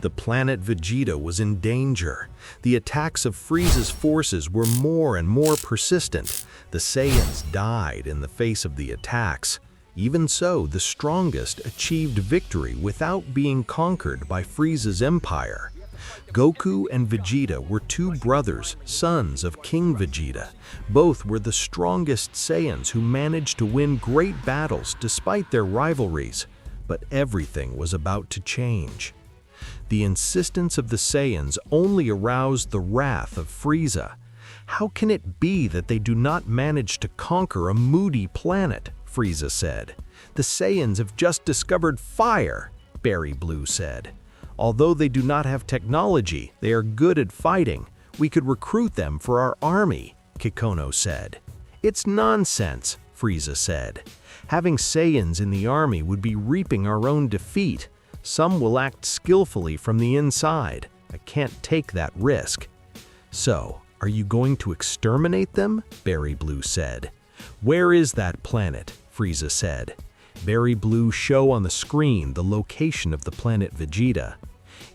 The planet Vegeta was in danger. The attacks of Frieza's forces were more and more persistent. The Saiyans died in the face of the attacks. Even so, the strongest achieved victory without being conquered by Frieza's empire. Goku and Vegeta were two brothers, sons of King Vegeta. Both were the strongest Saiyans who managed to win great battles despite their rivalries. But everything was about to change. The insistence of the Saiyans only aroused the wrath of Frieza. How can it be that they do not manage to conquer a moody planet? Frieza said. The Saiyans have just discovered fire, Berry Blue said. Although they do not have technology, they are good at fighting. We could recruit them for our army, Kikono said. It's nonsense, Frieza said. Having Saiyans in the army would be reaping our own defeat. Some will act skillfully from the inside. I can't take that risk. So, are you going to exterminate them? Berry Blue said. Where is that planet? Frieza said. Berry Blue show on the screen the location of the planet Vegeta.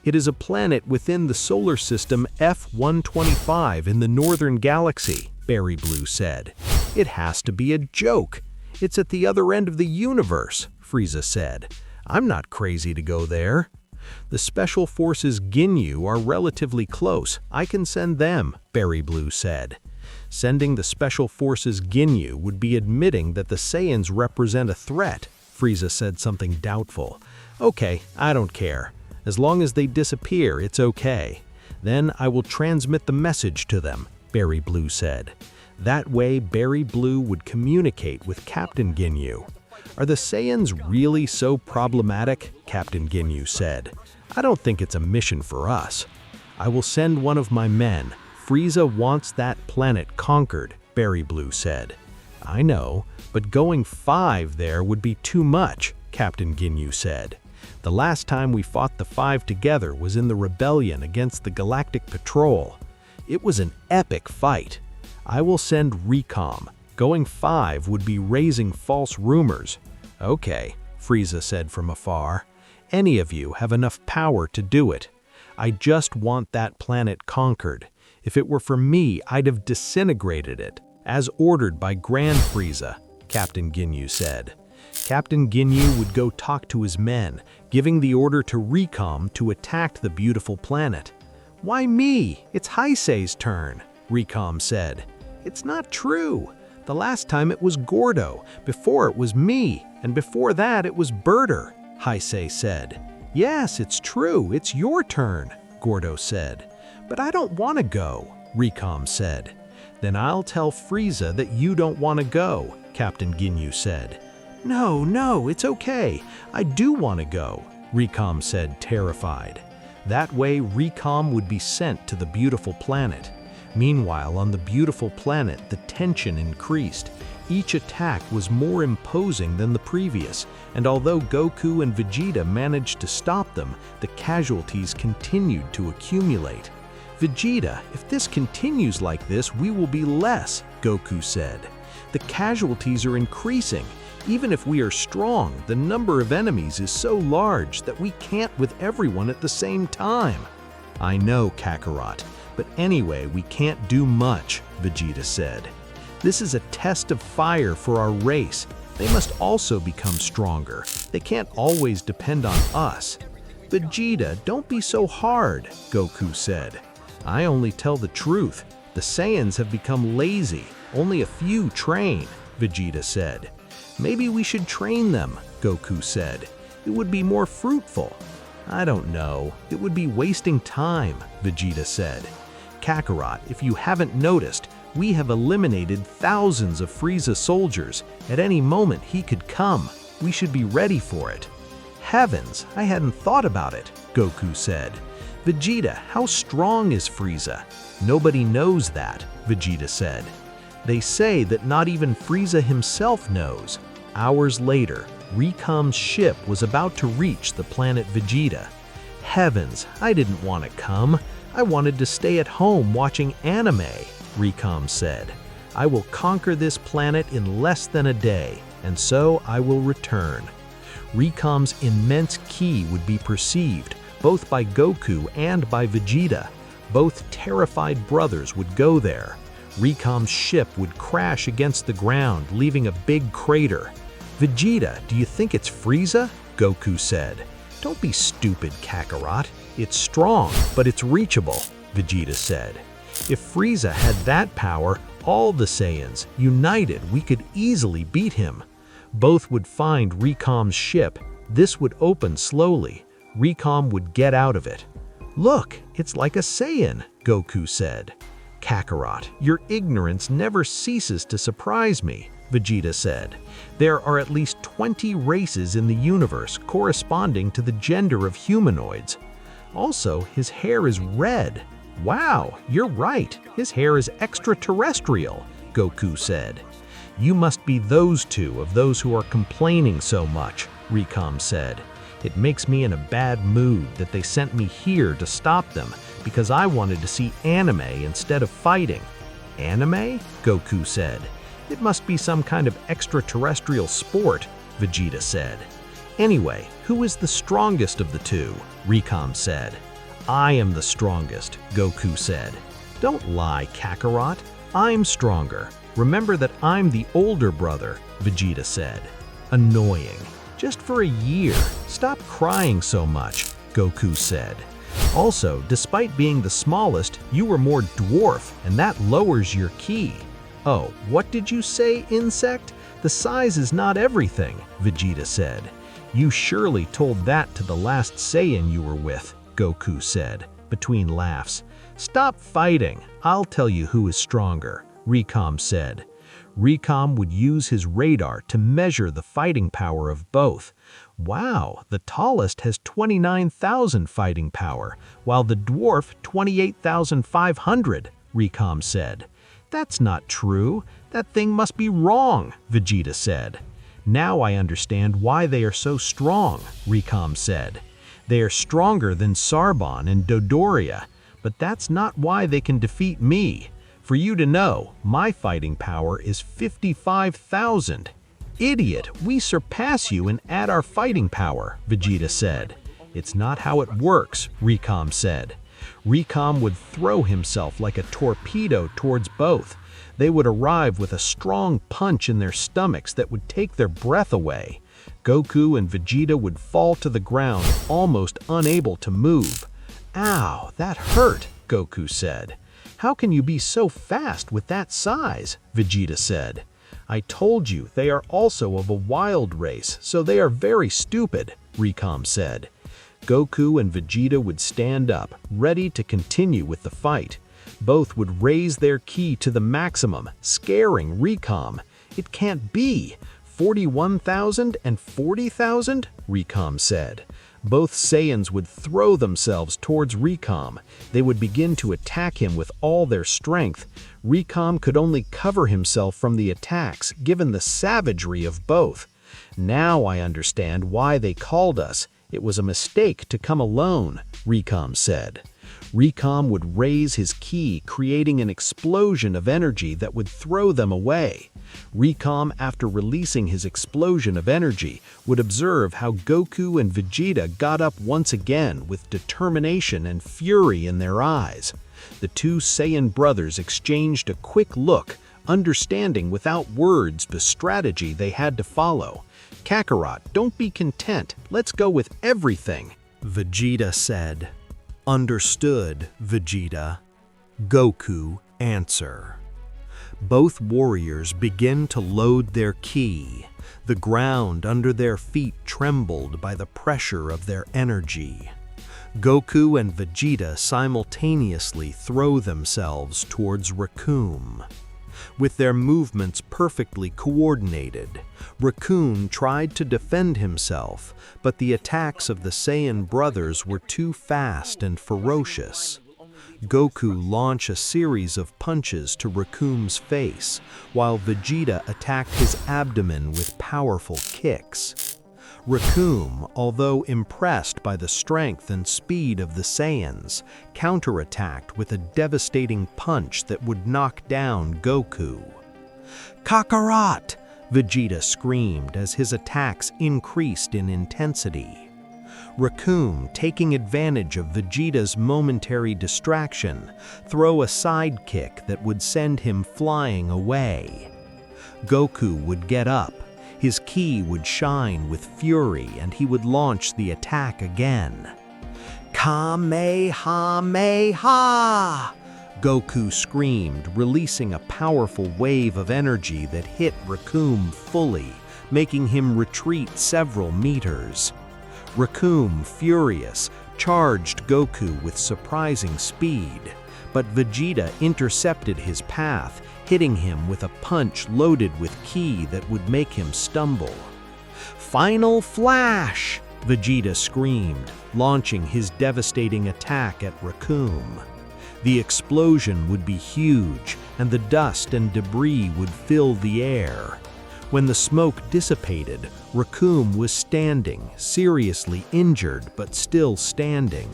It is a planet within the solar system F-125 in the northern galaxy, Berry Blue said. It has to be a joke. It's at the other end of the universe, Frieza said. I'm not crazy to go there. The Special Forces Ginyu are relatively close. I can send them, Berry Blue said. Sending the Special Forces Ginyu would be admitting that the Saiyans represent a threat. Frieza said something doubtful. Okay, I don't care. As long as they disappear, it's okay. Then I will transmit the message to them, Berry Blue said. That way, Berry Blue would communicate with Captain Ginyu. Are the Saiyans really so problematic? Captain Ginyu said. I don't think it's a mission for us. I will send one of my men. Frieza wants that planet conquered, Berry Blue said. I know, but going 5 there would be too much, Captain Ginyu said. The last time we fought the 5 together was in the rebellion against the Galactic Patrol. It was an epic fight. I will send Recom. Going 5 would be raising false rumors. Okay, Frieza said from afar. Any of you have enough power to do it. I just want that planet conquered. If it were for me, I'd have disintegrated it, as ordered by Grand Frieza, Captain Ginyu said. Captain Ginyu would go talk to his men, giving the order to Recom to attack the beautiful planet. Why me? It's Heisei's turn, Recom said. It's not true. The last time it was Gordo, before it was me, and before that it was Birder, Heisei said. Yes, it's true, it's your turn, Gordo said. But I don't want to go, Recom said. Then I'll tell Frieza that you don't want to go, Captain Ginyu said. No, it's okay. I do want to go, Recom said, terrified. That way, Recom would be sent to the beautiful planet. Meanwhile, on the beautiful planet, the tension increased. Each attack was more imposing than the previous, and although Goku and Vegeta managed to stop them, the casualties continued to accumulate. Vegeta, if this continues like this, we will be less, Goku said. The casualties are increasing. Even if we are strong, the number of enemies is so large that we can't with everyone at the same time. I know, Kakarot, but anyway, we can't do much, Vegeta said. This is a test of fire for our race. They must also become stronger. They can't always depend on us. Vegeta, don't be so hard, Goku said. I only tell the truth. The Saiyans have become lazy. Only a few train, Vegeta said. Maybe we should train them, Goku said. It would be more fruitful. I don't know. It would be wasting time, Vegeta said. Kakarot, if you haven't noticed, we have eliminated thousands of Frieza soldiers. At any moment he could come. We should be ready for it. Heavens, I hadn't thought about it, Goku said. Vegeta, how strong is Frieza? Nobody knows that, Vegeta said. They say that not even Frieza himself knows. Hours later, Recom's ship was about to reach the planet Vegeta. Heavens, I didn't want to come. I wanted to stay at home watching anime, Recom said. I will conquer this planet in less than a day, and so I will return. Recom's immense ki would be perceived, both by Goku and by Vegeta. Both terrified brothers would go there. Recom's ship would crash against the ground, leaving a big crater. "Vegeta, do you think it's Frieza?" Goku said. "Don't be stupid, Kakarot. It's strong, but it's reachable," Vegeta said. "If Frieza had that power, all the Saiyans, united, we could easily beat him." Both would find Recom's ship. This would open slowly. Recom would get out of it. "Look, it's like a Saiyan," Goku said. "Kakarot, your ignorance never ceases to surprise me," Vegeta said. "There are at least 20 races in the universe corresponding to the gender of humanoids. Also, his hair is red." "Wow, you're right. His hair is extraterrestrial," Goku said. "You must be those two of those who are complaining so much," Recom said. "It makes me in a bad mood that they sent me here to stop them because I wanted to see anime instead of fighting." "Anime?" Goku said. "It must be some kind of extraterrestrial sport," Vegeta said. "Anyway, who is the strongest of the two?" Recom said. "I am the strongest," Goku said. "Don't lie, Kakarot. I'm stronger. Remember that I'm the older brother," Vegeta said. "Annoying. Just for a year. Stop crying so much," Goku said. "Also, despite being the smallest, you were more dwarf, and that lowers your ki." "Oh, what did you say, insect? The size is not everything," Vegeta said. "You surely told that to the last Saiyan you were with," Goku said, between laughs. "Stop fighting. I'll tell you who is stronger," Recom said. Recom would use his radar to measure the fighting power of both. "Wow, the tallest has 29,000 fighting power, while the dwarf 28,500, Recom said. "That's not true. That thing must be wrong," Vegeta said. "Now I understand why they are so strong," Recom said. "They are stronger than Sarbon and Dodoria, but that's not why they can defeat me. For you to know, my fighting power is 55,000. "Idiot, we surpass you and add our fighting power," Vegeta said. "It's not how it works," Recom said. Recom would throw himself like a torpedo towards both. They would arrive with a strong punch in their stomachs that would take their breath away. Goku and Vegeta would fall to the ground, almost unable to move. "Ow, that hurt," Goku said. "How can you be so fast with that size?" Vegeta said. "I told you they are also of a wild race, so they are very stupid," Recom said. Goku and Vegeta would stand up, ready to continue with the fight. Both would raise their ki to the maximum, scaring Recom. "It can't be! 41,000 and 40,000? Recom said. Both Saiyans would throw themselves towards Recom. They would begin to attack him with all their strength. Recom could only cover himself from the attacks, given the savagery of both. "Now I understand why they called us. It was a mistake to come alone," Recom said. Recom would raise his ki, creating an explosion of energy that would throw them away. Recom, after releasing his explosion of energy, would observe how Goku and Vegeta got up once again with determination and fury in their eyes. The two Saiyan brothers exchanged a quick look, understanding without words the strategy they had to follow. "Kakarot, don't be content. Let's go with everything," Vegeta said. "Understood, Vegeta." Goku answer. Both warriors begin to load their ki. The ground under their feet trembled by the pressure of their energy. Goku and Vegeta simultaneously throw themselves towards Recoome. With their movements perfectly coordinated, Recoome tried to defend himself, but the attacks of the Saiyan brothers were too fast and ferocious. Goku launched a series of punches to Recoome's face, while Vegeta attacked his abdomen with powerful kicks. Recoome, although impressed by the strength and speed of the Saiyans, counterattacked with a devastating punch that would knock down Goku. "Kakarot!" Vegeta screamed as his attacks increased in intensity. Goku, taking advantage of Vegeta's momentary distraction, throw a sidekick that would send him flying away. Goku would get up, his ki would shine with fury, and he would launch the attack again. Kamehameha! Goku screamed, releasing a powerful wave of energy that hit Goku fully, making him retreat several meters. Goku, furious, charged Goku with surprising speed, but Vegeta intercepted his path, hitting him with a punch loaded with ki that would make him stumble. "Final Flash!" Vegeta screamed, launching his devastating attack at Goku. The explosion would be huge, and the dust and debris would fill the air. When the smoke dissipated, Goku was standing, seriously injured but still standing.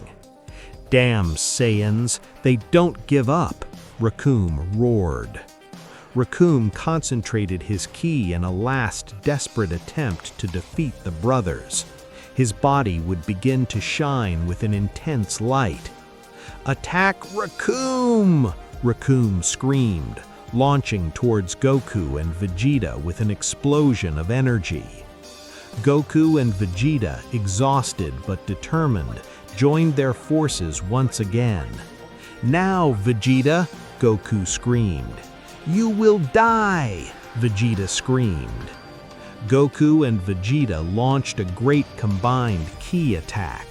"Damn Saiyans, they don't give up!" Goku roared. Goku concentrated his ki in a last desperate attempt to defeat the brothers. His body would begin to shine with an intense light. "Attack Goku!" Goku screamed, launching towards Goku and Vegeta with an explosion of energy. Goku and Vegeta, exhausted but determined, joined their forces once again. "Now, Vegeta!" Goku screamed. "You will die!" Vegeta screamed. Goku and Vegeta launched a great combined ki attack.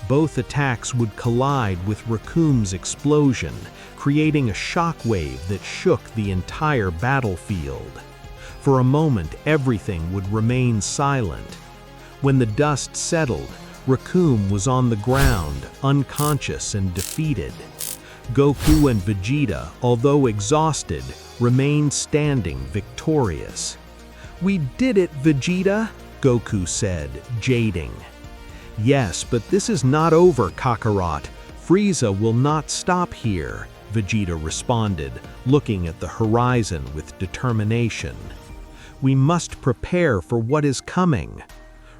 Both attacks would collide with Goku's explosion, creating a shockwave that shook the entire battlefield. For a moment, everything would remain silent. When the dust settled, Goku was on the ground, unconscious and defeated. Goku and Vegeta, although exhausted, remained standing victorious. "We did it, Vegeta," Goku said, jading. "Yes, but this is not over, Kakarot. Frieza will not stop here," Vegeta responded, looking at the horizon with determination. "We must prepare for what is coming."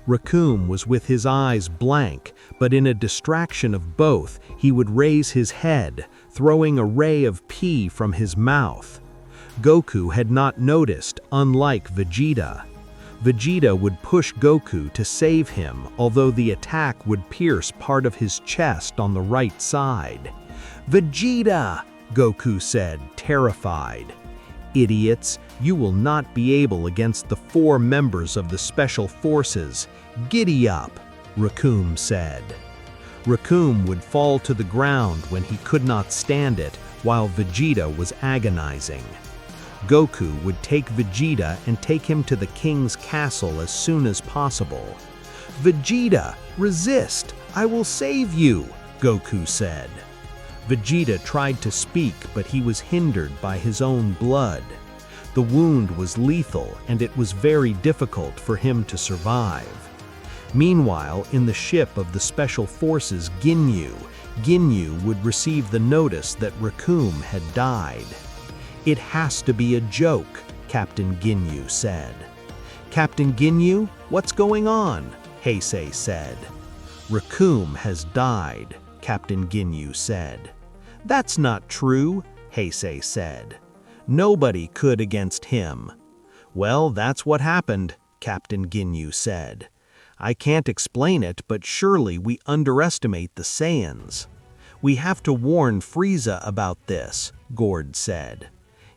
Goku was with his eyes blank, but in a distraction of both, he would raise his head, throwing a ray of pee from his mouth. Goku had not noticed, unlike Vegeta. Vegeta would push Goku to save him, although the attack would pierce part of his chest on the right side. "Vegeta!" Goku said, terrified. "Idiots, you will not be able against the 4 members of the Special Forces. Giddy up!" Goku said. Goku would fall to the ground when he could not stand it, while Vegeta was agonizing. Goku would take Vegeta and take him to the king's castle as soon as possible. "Vegeta, resist! I will save you!" Goku said. Vegeta tried to speak, but he was hindered by his own blood. The wound was lethal, and it was very difficult for him to survive. Meanwhile, in the ship of the Special Forces Ginyu would receive the notice that Goku had died. "It has to be a joke," Captain Ginyu said. "Captain Ginyu, what's going on?" Heisei said. "Goku has died," Captain Ginyu said. "That's not true," Heisei said. "Nobody could against him." "Well, that's what happened," Captain Ginyu said. "I can't explain it, but surely we underestimate the Saiyans." "We have to warn Frieza about this," Gord said.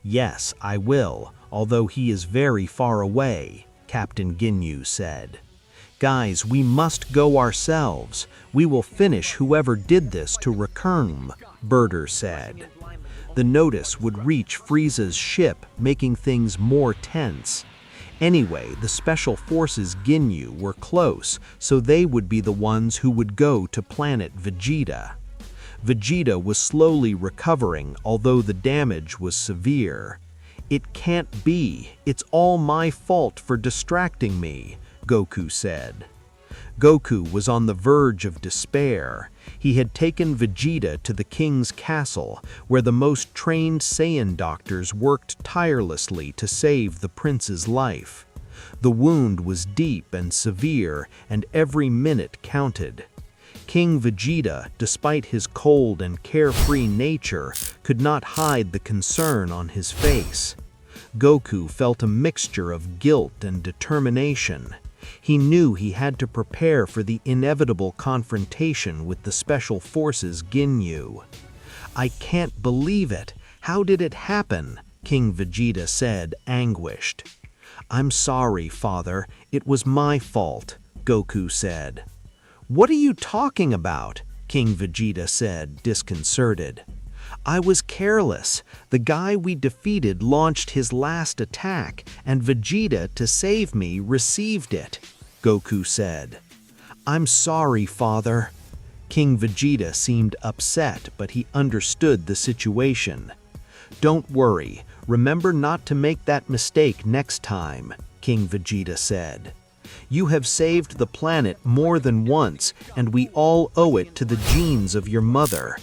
"Yes, I will, although he is very far away," Captain Ginyu said. "Guys, we must go ourselves. We will finish whoever did this to Goku," Bardock said. The notice would reach Frieza's ship, making things more tense. Anyway, the Special Forces Ginyu were close, so they would be the ones who would go to planet Vegeta. Vegeta was slowly recovering, although the damage was severe. "It can't be. It's all my fault for distracting me," Goku said. Goku was on the verge of despair. He had taken Vegeta to the king's castle, where the most trained Saiyan doctors worked tirelessly to save the prince's life. The wound was deep and severe, and every minute counted. King Vegeta, despite his cold and carefree nature, could not hide the concern on his face. Goku felt a mixture of guilt and determination. He knew he had to prepare for the inevitable confrontation with the Special Forces Ginyu. "I can't believe it. How did it happen?" King Vegeta said, anguished. "I'm sorry, Father. It was my fault," Goku said. "What are you talking about?" King Vegeta said, disconcerted. "I was careless. The guy we defeated launched his last attack, and Vegeta, to save me, received it," Goku said. "I'm sorry, Father." King Vegeta seemed upset, but he understood the situation. "Don't worry. Remember not to make that mistake next time," King Vegeta said. "You have saved the planet more than once, and we all owe it to the genes of your mother.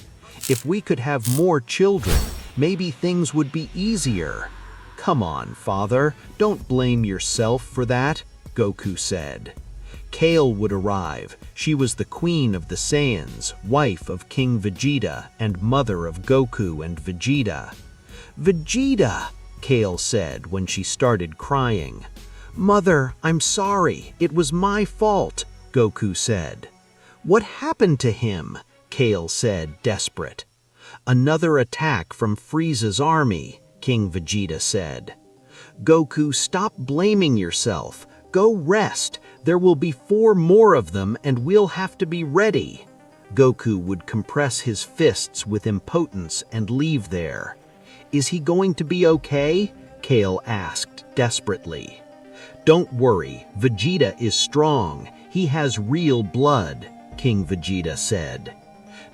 If we could have more children, maybe things would be easier." "Come on, Father, don't blame yourself for that," Goku said. Kale would arrive. She was the queen of the Saiyans, wife of King Vegeta, and mother of Goku and Vegeta. "Vegeta," Kale said when she started crying. "Mother, I'm sorry. It was my fault," Goku said. "What happened to him?" Kale said, desperate. "Another attack from Frieza's army," King Vegeta said. "Goku, stop blaming yourself. Go rest. There will be 4 more of them, and we'll have to be ready." Goku would compress his fists with impotence and leave there. "Is he going to be okay?" Kale asked desperately. "Don't worry, Vegeta is strong. He has real blood," King Vegeta said.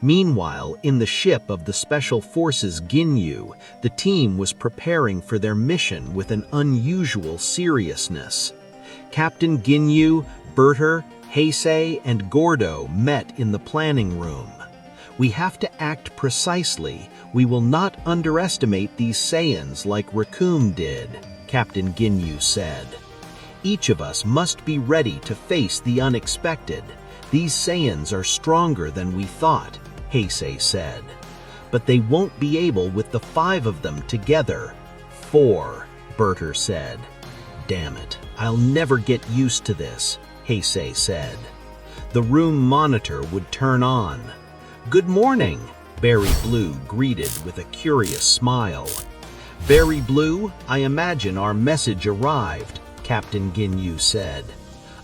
Meanwhile, in the ship of the Special Forces Ginyu, the team was preparing for their mission with an unusual seriousness. Captain Ginyu, Berter, Heisei, and Gordo met in the planning room. "We have to act precisely. We will not underestimate these Saiyans like Recoome did," Captain Ginyu said. "Each of us must be ready to face the unexpected. These Saiyans are stronger than we thought," Heisei said. "But they won't be able with the 5 of them together." "4, Berter said. "Damn it, I'll never get used to this," Heisei said. The room monitor would turn on. "Good morning," Berry Blue greeted with a curious smile. "Berry Blue, I imagine our message arrived," Captain Ginyu said.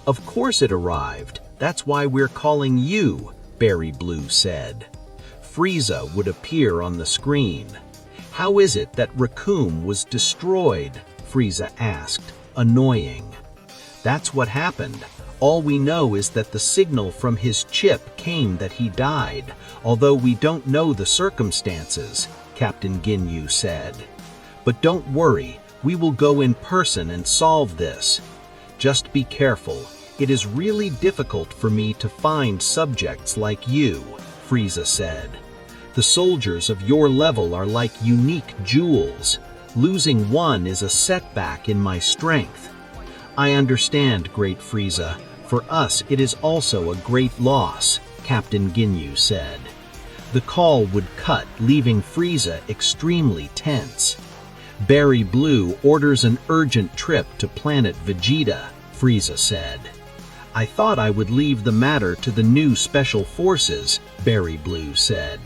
"Of course it arrived. That's why we're calling you," Berry Blue said. Frieza would appear on the screen. "How is it that Recoome was destroyed?" Frieza asked, annoying. "That's what happened. All we know is that the signal from his chip came that he died, although we don't know the circumstances," Captain Ginyu said. "But don't worry, we will go in person and solve this. Just be careful. It is really difficult for me to find subjects like you," Frieza said. "The soldiers of your level are like unique jewels. Losing one is a setback in my strength." "I understand, Great Frieza. For us, it is also a great loss," Captain Ginyu said. The call would cut, leaving Frieza extremely tense. "Berry Blue orders an urgent trip to planet Vegeta," Frieza said. "I thought I would leave the matter to the new Special Forces," Berry Blue said.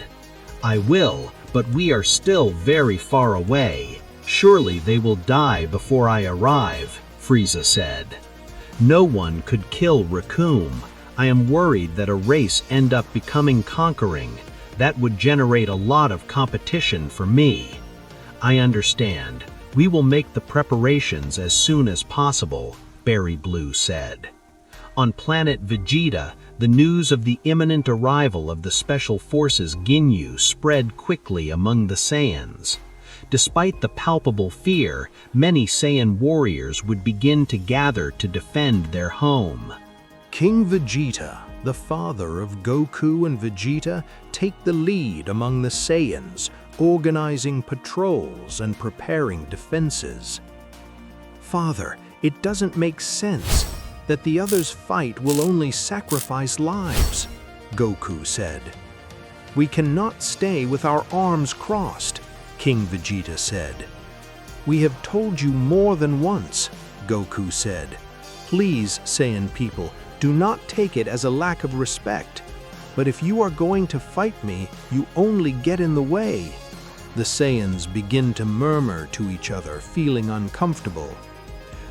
"I will, but we are still very far away. Surely they will die before I arrive," Frieza said. "No one could kill Recoome. I am worried that a race end up becoming conquering. That would generate a lot of competition for me." "I understand. We will make the preparations as soon as possible," Berry Blue said. On planet Vegeta, the news of the imminent arrival of the Special Forces Ginyu spread quickly among the Saiyans. Despite the palpable fear, many Saiyan warriors would begin to gather to defend their home. King Vegeta, the father of Goku and Vegeta, take the lead among the Saiyans, organizing patrols and preparing defenses. "Father, it doesn't make sense. That the others fight will only sacrifice lives," Goku said. "We cannot stay with our arms crossed," King Vegeta said. "We have told you more than once," Goku said. "Please, Saiyan people, do not take it as a lack of respect. But if you are going to fight me, you only get in the way." The Saiyans begin to murmur to each other, feeling uncomfortable.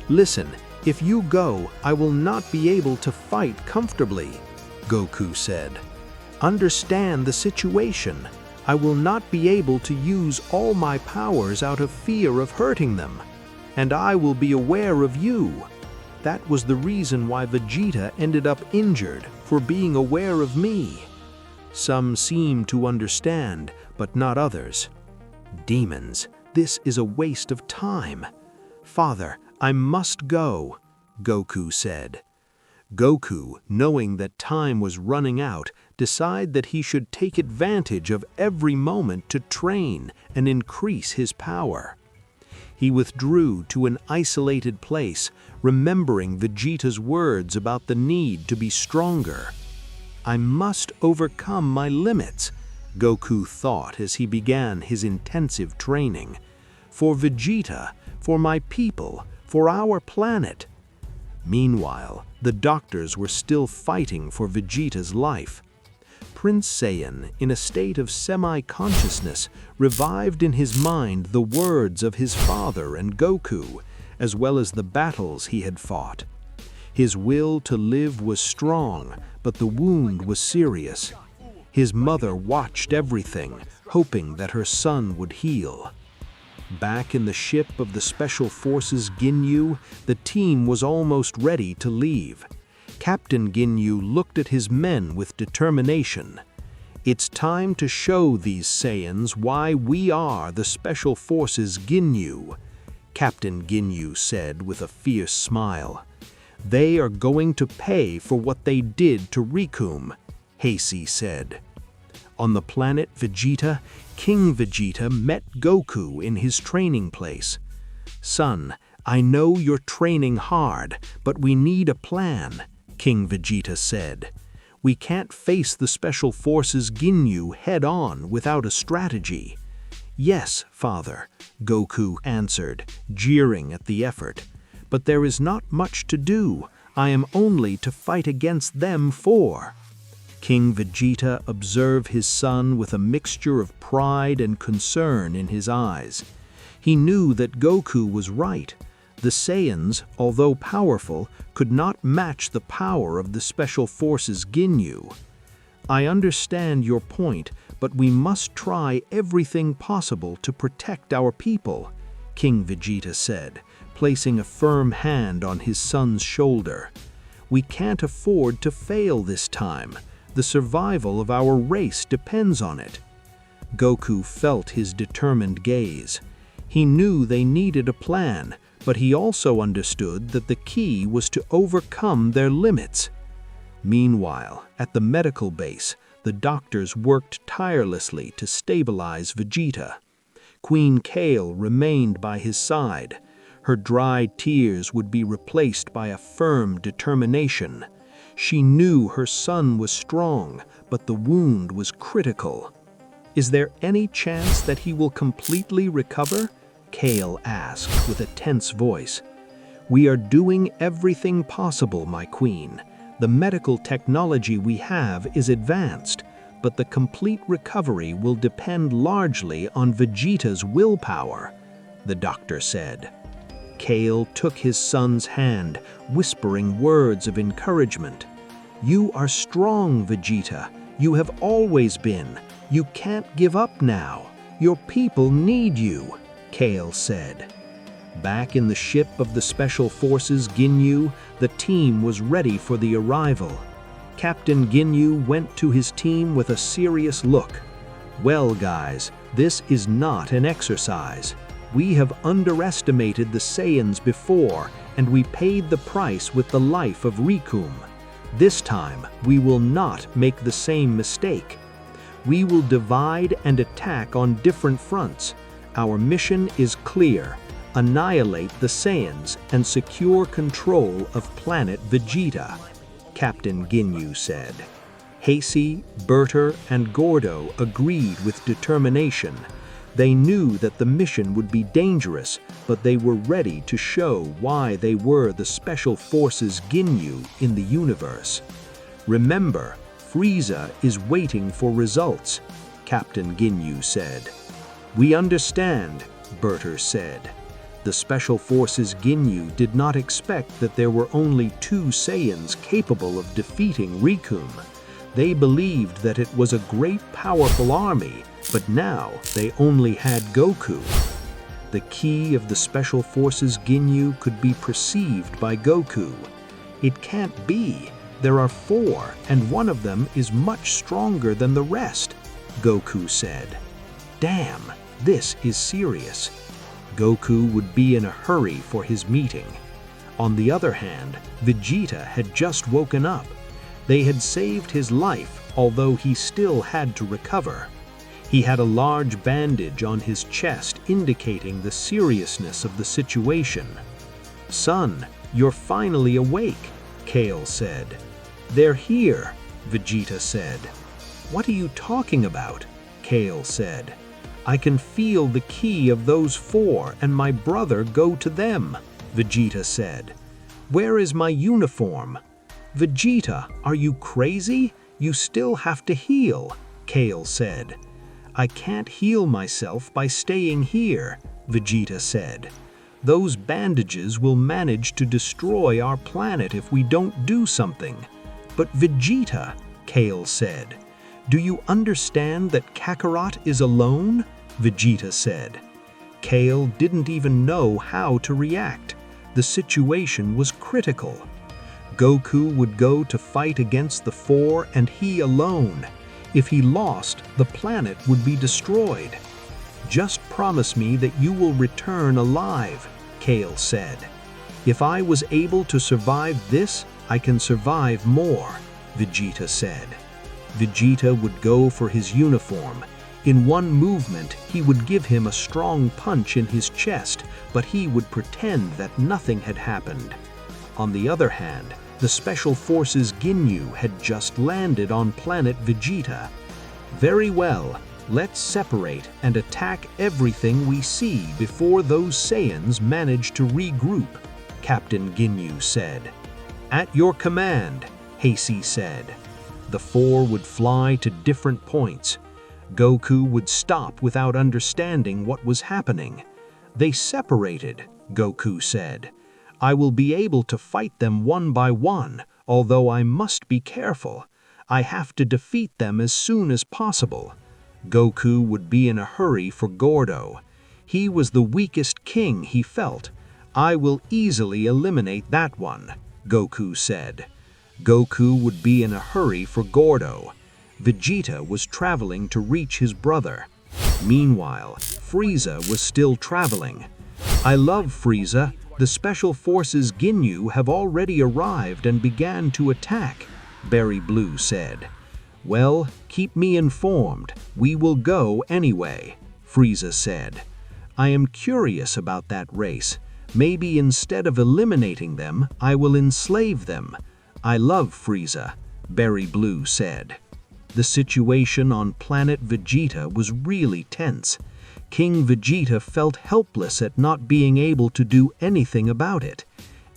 "Listen, if you go, I will not be able to fight comfortably," Goku said. "Understand the situation. I will not be able to use all my powers out of fear of hurting them. And I will be aware of you." That was the reason why Vegeta ended up injured, for being aware of me. Some seem to understand, but not others. "Demons, this is a waste of time." "Father, I must go," Goku said. Goku, knowing that time was running out, decided that he should take advantage of every moment to train and increase his power. He withdrew to an isolated place, remembering Vegeta's words about the need to be stronger. "I must overcome my limits," Goku thought as he began his intensive training. "For Vegeta, for my people, for our planet." Meanwhile, the doctors were still fighting for Vegeta's life. Prince Saiyan, in a state of semi-consciousness, revived in his mind the words of his father and Goku, as well as the battles he had fought. His will to live was strong, but the wound was serious. His mother watched everything, hoping that her son would heal. Back in the ship of the Special Forces Ginyu, the team was almost ready to leave. Captain Ginyu looked at his men with determination. "It's time to show these Saiyans why we are the Special Forces Ginyu," Captain Ginyu said with a fierce smile. "They are going to pay for what they did to Rikum," Heisei said. On the planet Vegeta, King Vegeta met Goku in his training place. "Son, I know you're training hard, but we need a plan," King Vegeta said. "We can't face the Special Forces Ginyu head-on without a strategy." "Yes, father," Goku answered, jeering at the effort. "But there is not much to do. I am only to fight against them four." King Vegeta observed his son with a mixture of pride and concern in his eyes. He knew that Goku was right. The Saiyans, although powerful, could not match the power of the Special Forces Ginyu. "I understand your point, but we must try everything possible to protect our people," King Vegeta said, placing a firm hand on his son's shoulder. "We can't afford to fail this time. The survival of our race depends on it." Goku felt his determined gaze. He knew they needed a plan, but he also understood that the key was to overcome their limits. Meanwhile, at the medical base, the doctors worked tirelessly to stabilize Vegeta. Queen Kale remained by his side. Her dried tears would be replaced by a firm determination. She knew her son was strong, but the wound was critical. "Is there any chance that he will completely recover?" Kale asked with a tense voice. "We are doing everything possible, my queen. The medical technology we have is advanced, but the complete recovery will depend largely on Vegeta's willpower," the doctor said. Kale took his son's hand, whispering words of encouragement. "You are strong, Vegeta. You have always been. You can't give up now. Your people need you," Kale said. Back in the ship of the Special Forces Ginyu, the team was ready for the arrival. Captain Ginyu went to his team with a serious look. "Well, guys, this is not an exercise. We have underestimated the Saiyans before, and we paid the price with the life of Rikum. This time, we will not make the same mistake. We will divide and attack on different fronts. Our mission is clear: annihilate the Saiyans and secure control of planet Vegeta," Captain Ginyu said. Heisei, Berter, and Gordo agreed with determination. They knew that the mission would be dangerous, but they were ready to show why they were the Special Forces Ginyu in the universe. "Remember, Frieza is waiting for results," Captain Ginyu said. "We understand," Berter said. The Special Forces Ginyu did not expect that there were only 2 Saiyans capable of defeating Rikum. They believed that it was a great powerful army, but now they only had Goku. The key of the Special Forces Ginyu could be perceived by Goku. "It can't be. There are 4, and one of them is much stronger than the rest," Goku said. "Damn, this is serious." Goku would be in a hurry for his meeting. On the other hand, Vegeta had just woken up. They had saved his life, although he still had to recover. He had a large bandage on his chest indicating the seriousness of the situation. "Son, you're finally awake," Kale said. "They're here," Vegeta said. "What are you talking about?" Kale said. "I can feel the key of those 4 and my brother go to them," Vegeta said. "Where is my uniform?" "Vegeta, are you crazy? You still have to heal," Kale said. "I can't heal myself by staying here," Vegeta said. "Those bandages will manage to destroy our planet if we don't do something." "But Vegeta," Kale said. "Do you understand that Kakarot is alone?" Vegeta said. Kale didn't even know how to react. The situation was critical. Goku would go to fight against the 4 and he alone. If he lost, the planet would be destroyed. "Just promise me that you will return alive," Kale said. "If I was able to survive this, I can survive more," Vegeta said. Vegeta would go for his uniform. In one movement, he would give him a strong punch in his chest, but he would pretend that nothing had happened. On the other hand, the Special Forces Ginyu had just landed on planet Vegeta. "Very well, let's separate and attack everything we see before those Saiyans manage to regroup," Captain Ginyu said. "At your command," Heisei said. The 4 would fly to different points. Goku would stop without understanding what was happening. "They separated," Goku said. "I will be able to fight them one by one, although I must be careful. I have to defeat them as soon as possible." Goku would be in a hurry for Gordo. He was the weakest king, he felt. "I will easily eliminate that one," Goku said. Goku would be in a hurry for Gordo. Vegeta was traveling to reach his brother. Meanwhile, Frieza was still traveling. "I love Frieza. The Special Forces Ginyu have already arrived and began to attack," Berry Blue said. "Well, keep me informed. We will go anyway," Frieza said. "I am curious about that race. Maybe instead of eliminating them, I will enslave them." "I love Frieza," Berry Blue said. The situation on planet Vegeta was really tense. King Vegeta felt helpless at not being able to do anything about it.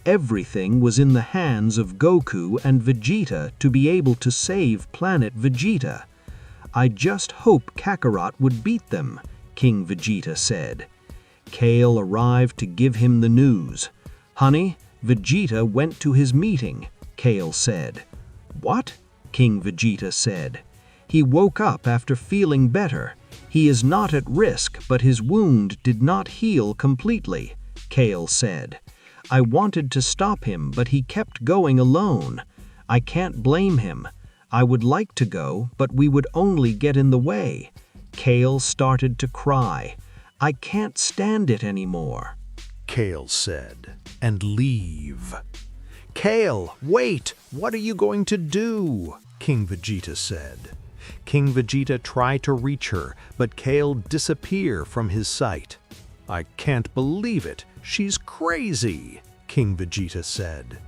Everything was in the hands of Goku and Vegeta to be able to save planet Vegeta. "I just hope Kakarot would beat them," King Vegeta said. Kale arrived to give him the news. "Honey, Vegeta went to his meeting," Kale said. "What?" King Vegeta said. "He woke up after feeling better. He is not at risk, but his wound did not heal completely," Kale said. "I wanted to stop him, but he kept going alone. I can't blame him. I would like to go, but we would only get in the way." Kale started to cry. "I can't stand it anymore," Kale said, "and leave." "Kale, wait! What are you going to do?" King Vegeta said. King Vegeta tried to reach her, but Kale disappeared from his sight. "I can't believe it. She's crazy," King Vegeta said.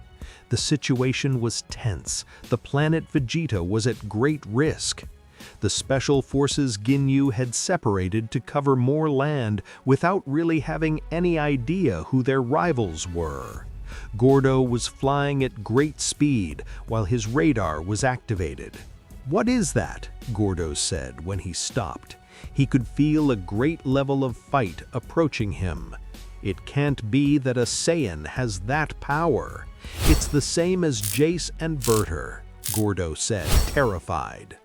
The situation was tense. The planet Vegeta was at great risk. The Special Forces Ginyu had separated to cover more land without really having any idea who their rivals were. Gordo was flying at great speed while his radar was activated. "What is that?" Gordo said when he stopped. He could feel a great level of fight approaching him. "It can't be that a Saiyan has that power. It's the same as Jace and Berter," Gordo said, terrified.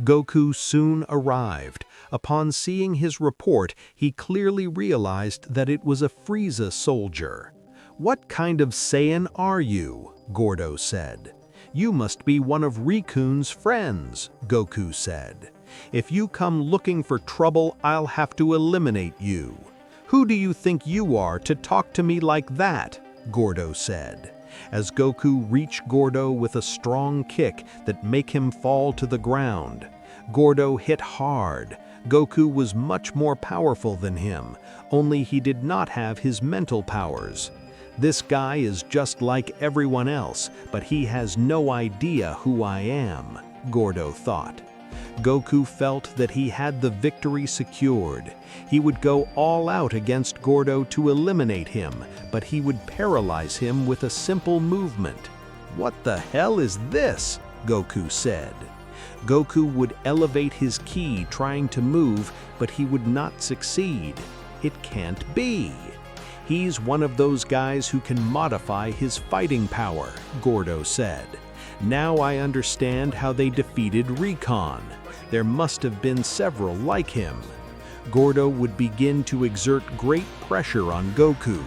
Goku soon arrived. Upon seeing his report, he clearly realized that it was a Frieza soldier. "What kind of Saiyan are you?" Gordo said. "You must be one of Riku's friends," Goku said. "If you come looking for trouble, I'll have to eliminate you." "Who do you think you are to talk to me like that?" Gordo said. As Goku reached Gordo with a strong kick that made him fall to the ground. Gordo hit hard. Goku was much more powerful than him, only he did not have his mental powers. "This guy is just like everyone else, but he has no idea who I am," Gordo thought. Goku felt that he had the victory secured. He would go all out against Gordo to eliminate him, but he would paralyze him with a simple movement. "What the hell is this?" Goku said. Goku would elevate his ki trying to move, but he would not succeed. "It can't be." "He's one of those guys who can modify his fighting power," Gordo said. "Now I understand how they defeated Recon. There must have been several like him." Gordo would begin to exert great pressure on Goku.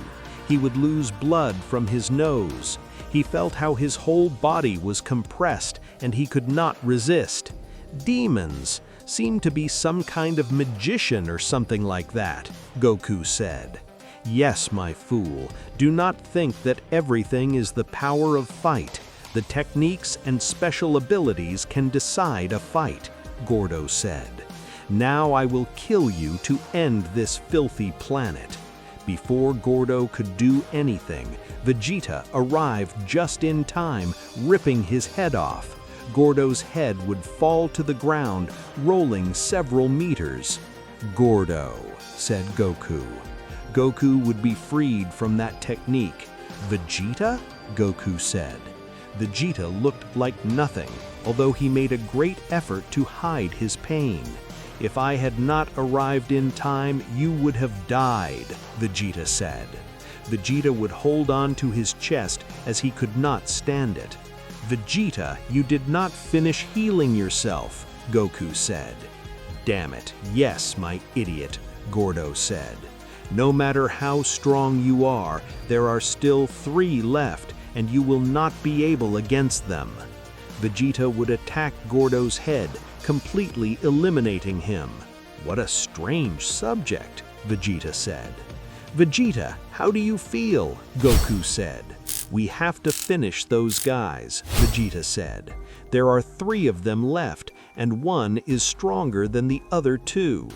He would lose blood from his nose. He felt how his whole body was compressed and he could not resist. "Demons seem to be some kind of magician or something like that," Goku said. "Yes, my fool, do not think that everything is the power of fight. The techniques and special abilities can decide a fight," Gordo said. "Now I will kill you to end this filthy planet." Before Gordo could do anything, Vegeta arrived just in time, ripping his head off. Gordo's head would fall to the ground, rolling several meters. "Gordo," said Goku. Goku would be freed from that technique. "Vegeta?" Goku said. Vegeta looked like nothing, although he made a great effort to hide his pain. "If I had not arrived in time, you would have died," Vegeta said. Vegeta would hold on to his chest as he could not stand it. "Vegeta, you did not finish healing yourself," Goku said. "Damn it, yes, my idiot," Gordo said. "No matter how strong you are, there are still 3 left, and you will not be able against them." Vegeta would attack Gordo's head, completely eliminating him. "What a strange subject," Vegeta said. "Vegeta, how do you feel?" Goku said. "We have to finish those guys," Vegeta said. "There are 3 of them left, and one is stronger than the other 2.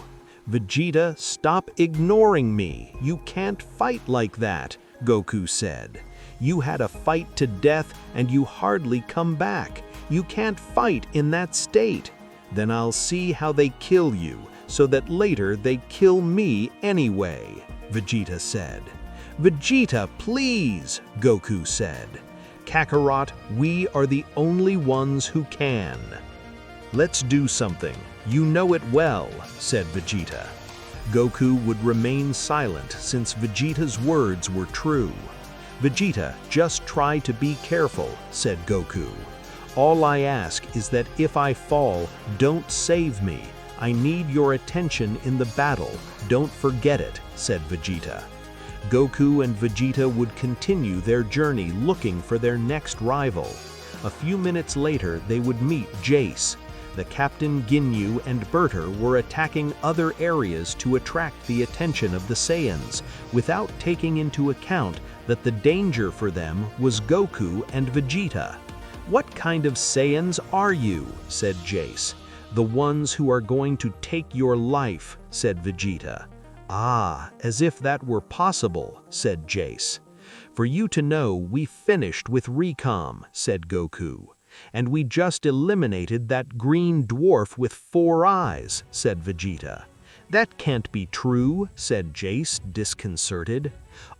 "Vegeta, stop ignoring me. You can't fight like that," Goku said. "You had a fight to death and you hardly come back. You can't fight in that state. Then I'll see how they kill you, so that later they kill me anyway," Vegeta said. "Vegeta, please," Goku said. "Kakarot, we are the only ones who can." "Let's do something. You know it well," said Vegeta. Goku would remain silent since Vegeta's words were true. "Vegeta, just try to be careful," said Goku. "All I ask is that if I fall, don't save me. I need your attention in the battle. Don't forget it," said Vegeta. Goku and Vegeta would continue their journey looking for their next rival. A few minutes later, they would meet Jace. The Captain Ginyu and Berter were attacking other areas to attract the attention of the Saiyans, without taking into account that the danger for them was Goku and Vegeta. "What kind of Saiyans are you?" said Jace. "The ones who are going to take your life," said Vegeta. "Ah, as if that were possible," said Jace. "For you to know, we finished with Recom," said Goku. "And we just eliminated that green dwarf with 4 eyes," said Vegeta. "That can't be true," said Jace, disconcerted.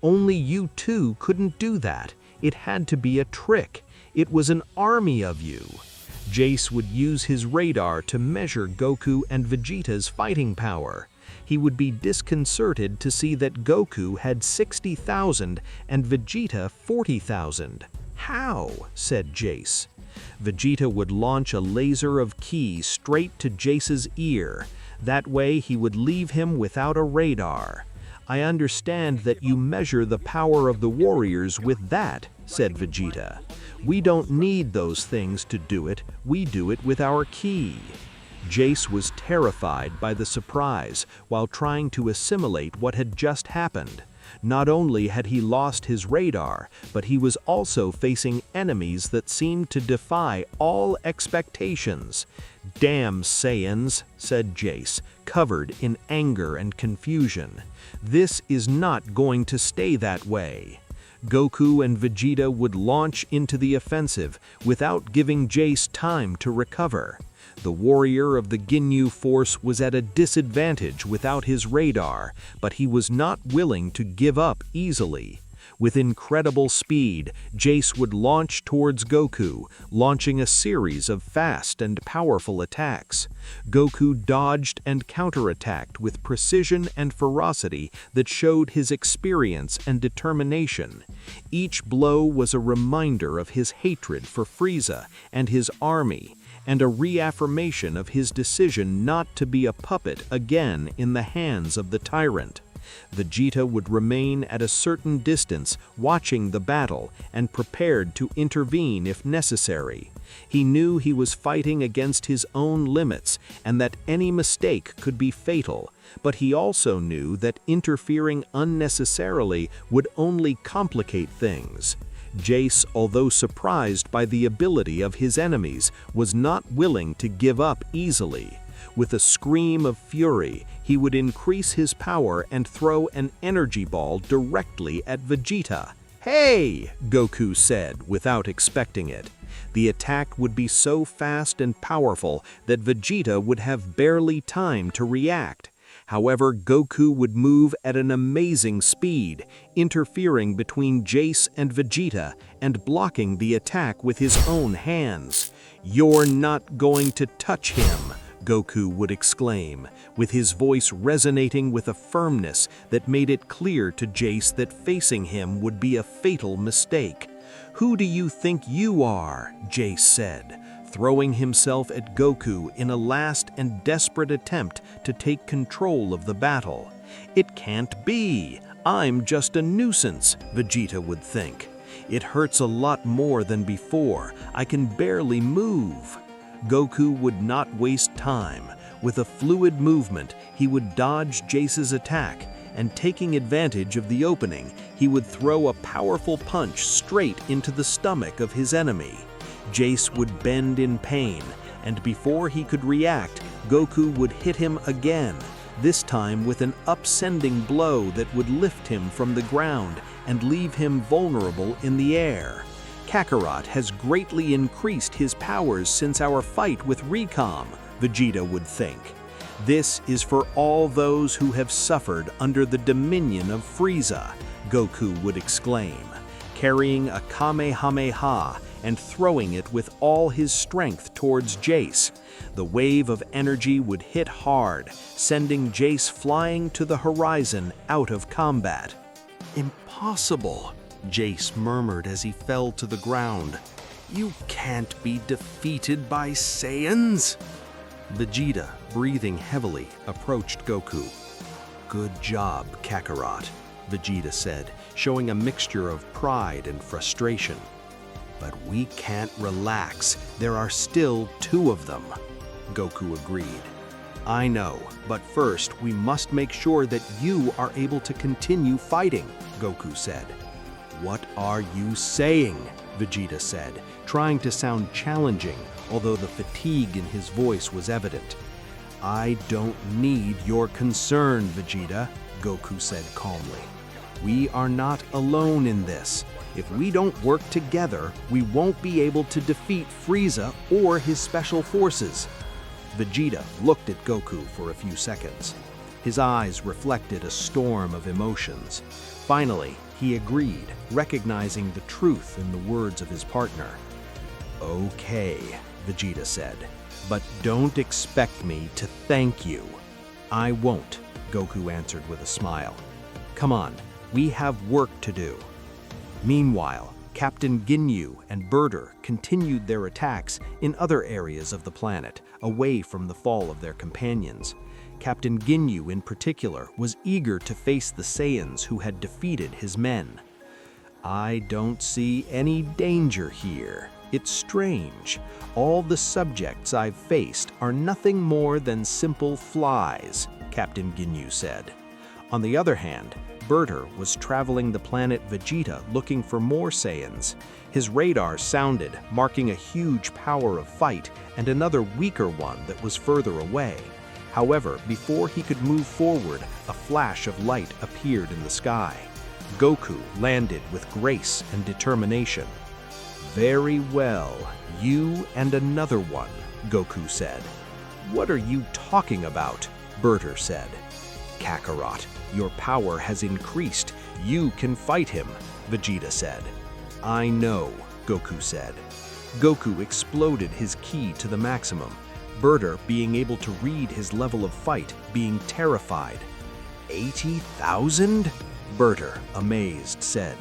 "Only you two couldn't do that. It had to be a trick. It was an army of you." Jace would use his radar to measure Goku and Vegeta's fighting power. He would be disconcerted to see that Goku had 60,000 and Vegeta 40,000. "How?" said Jace. Vegeta would launch a laser of ki straight to Jace's ear. That way he would leave him without a radar. "I understand that you measure the power of the warriors with that," said Vegeta. "We don't need those things to do it, we do it with our ki." Jace was terrified by the surprise while trying to assimilate what had just happened. Not only had he lost his radar, but he was also facing enemies that seemed to defy all expectations. "Damn Saiyans," said Jace, covered in anger and confusion. "This is not going to stay that way." Goku and Vegeta would launch into the offensive without giving Jace time to recover. The warrior of the Ginyu Force was at a disadvantage without his radar, but he was not willing to give up easily. With incredible speed, Jace would launch towards Goku, launching a series of fast and powerful attacks. Goku dodged and counterattacked with precision and ferocity that showed his experience and determination. Each blow was a reminder of his hatred for Frieza and his army, and a reaffirmation of his decision not to be a puppet again in the hands of the tyrant. Vegeta would remain at a certain distance, watching the battle and prepared to intervene if necessary. He knew he was fighting against his own limits and that any mistake could be fatal, but he also knew that interfering unnecessarily would only complicate things. Jace, although surprised by the ability of his enemies, was not willing to give up easily. With a scream of fury, he would increase his power and throw an energy ball directly at Vegeta. "Hey!" Goku said, without expecting it. The attack would be so fast and powerful that Vegeta would have barely time to react. However, Goku would move at an amazing speed, interfering between Jace and Vegeta and blocking the attack with his own hands. "You're not going to touch him!" Goku would exclaim, with his voice resonating with a firmness that made it clear to Jace that facing him would be a fatal mistake. "Who do you think you are?" Jace said, throwing himself at Goku in a last and desperate attempt to take control of the battle. "It can't be! I'm just a nuisance," Vegeta would think. "It hurts a lot more than before. I can barely move." Goku would not waste time. With a fluid movement, he would dodge Jace's attack, and taking advantage of the opening, he would throw a powerful punch straight into the stomach of his enemy. Jace would bend in pain, and before he could react, Goku would hit him again, this time with an upsending blow that would lift him from the ground and leave him vulnerable in the air. "Kakarot has greatly increased his powers since our fight with Recom," Vegeta would think. "This is for all those who have suffered under the dominion of Frieza," Goku would exclaim, carrying a Kamehameha and throwing it with all his strength towards Jace. The wave of energy would hit hard, sending Jace flying to the horizon out of combat. "Impossible," Jace murmured as he fell to the ground. "You can't be defeated by Saiyans." Vegeta, breathing heavily, approached Goku. "Good job, Kakarot," Vegeta said, showing a mixture of pride and frustration. "But we can't relax. There are still 2 of them," Goku agreed. "I know, but first we must make sure that you are able to continue fighting," Goku said. "What are you saying?" Vegeta said, trying to sound challenging, although the fatigue in his voice was evident. "I don't need your concern, Vegeta," Goku said calmly. We are not alone in this. If we don't work together, we won't be able to defeat Frieza or his special forces." Vegeta looked at Goku for a few seconds. His eyes reflected a storm of emotions. Finally, he agreed, recognizing the truth in the words of his partner. "Okay," Vegeta said, "but don't expect me to thank you." "I won't," Goku answered with a smile. "Come on, we have work to do." Meanwhile, Captain Ginyu and Bardock continued their attacks in other areas of the planet, away from the fall of their companions. Captain Ginyu in particular was eager to face the Saiyans who had defeated his men. "I don't see any danger here. It's strange. All the subjects I've faced are nothing more than simple flies," Captain Ginyu said. On the other hand, Bardock was traveling the planet Vegeta looking for more Saiyans. His radar sounded, marking a huge power of fight and another weaker one that was further away. However, before he could move forward, a flash of light appeared in the sky. Goku landed with grace and determination. "Very well, you and another one," Goku said. "What are you talking about?" Bardock said. "Kakarot, your power has increased. You can fight him," Vegeta said. "I know," Goku said. Goku exploded his ki to the maximum, Bardock being able to read his level of fight, being terrified. 80,000? Bardock, amazed, said.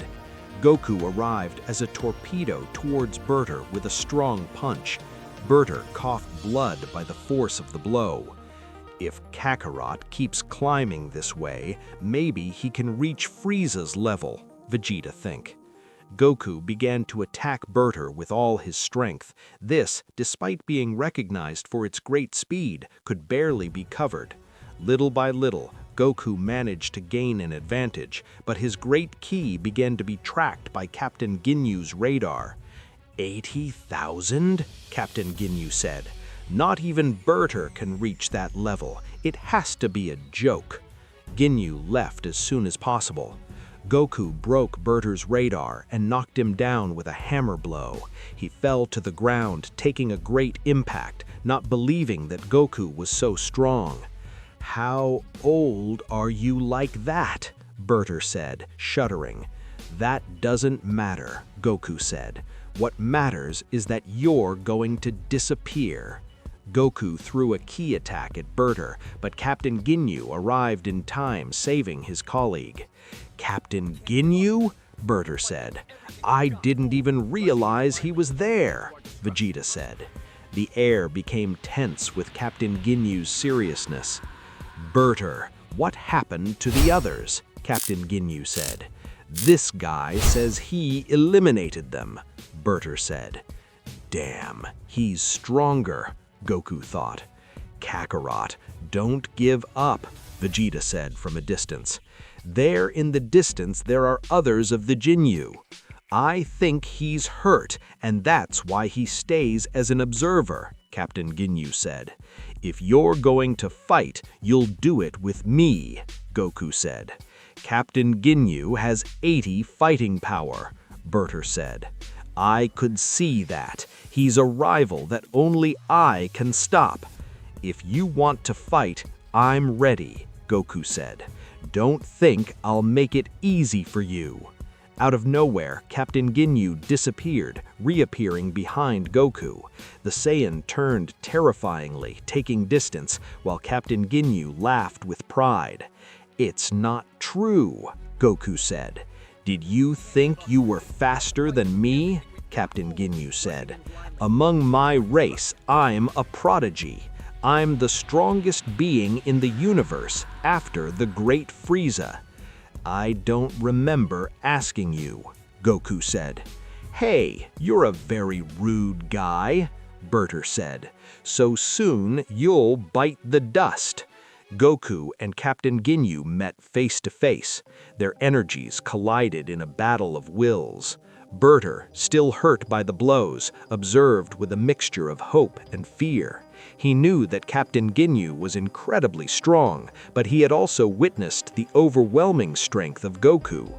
Goku arrived as a torpedo towards Bardock with a strong punch. Bardock coughed blood by the force of the blow. If Kakarot keeps climbing this way, maybe he can reach Frieza's level, Vegeta think. Goku began to attack Bardock with all his strength. This, despite being recognized for its great speed, could barely be covered. Little by little, Goku managed to gain an advantage, but his great ki began to be tracked by Captain Ginyu's radar. 80,000? Captain Ginyu said. Not even Bardock can reach that level. It has to be a joke. Ginyu left as soon as possible. Goku broke Bardock's radar and knocked him down with a hammer blow. He fell to the ground, taking a great impact, not believing that Goku was so strong. How old are you like that? Bardock said, shuddering. That doesn't matter, Goku said. What matters is that you're going to disappear. Goku threw a ki attack at Bardock, but Captain Ginyu arrived in time, saving his colleague. Captain Ginyu? Bardock said. I didn't even realize he was there, Vegeta said. The air became tense with Captain Ginyu's seriousness. Bardock, what happened to the others? Captain Ginyu said. This guy says he eliminated them, Bardock said. Damn, he's stronger, Goku thought. Kakarot, don't give up, Vegeta said from a distance. There in the distance there are others of the Ginyu. I think he's hurt, and that's why he stays as an observer, Captain Ginyu said. If you're going to fight, you'll do it with me, Goku said. Captain Ginyu has 80 fighting power, Bardock said. I could see that. He's a rival that only I can stop. If you want to fight, I'm ready, Goku said. Don't think I'll make it easy for you. Out of nowhere, Captain Ginyu disappeared, reappearing behind Goku. The Saiyan turned terrifyingly, taking distance, while Captain Ginyu laughed with pride. It's not true, Goku said. Did you think you were faster than me? Captain Ginyu said. Among my race, I'm a prodigy. I'm the strongest being in the universe after the Great Frieza. I don't remember asking you, Goku said. Hey, you're a very rude guy, Bardock said. So soon you'll bite the dust. Goku and Captain Ginyu met face to face. Their energies collided in a battle of wills. Berter, still hurt by the blows, observed with a mixture of hope and fear. He knew that Captain Ginyu was incredibly strong, but he had also witnessed the overwhelming strength of Goku.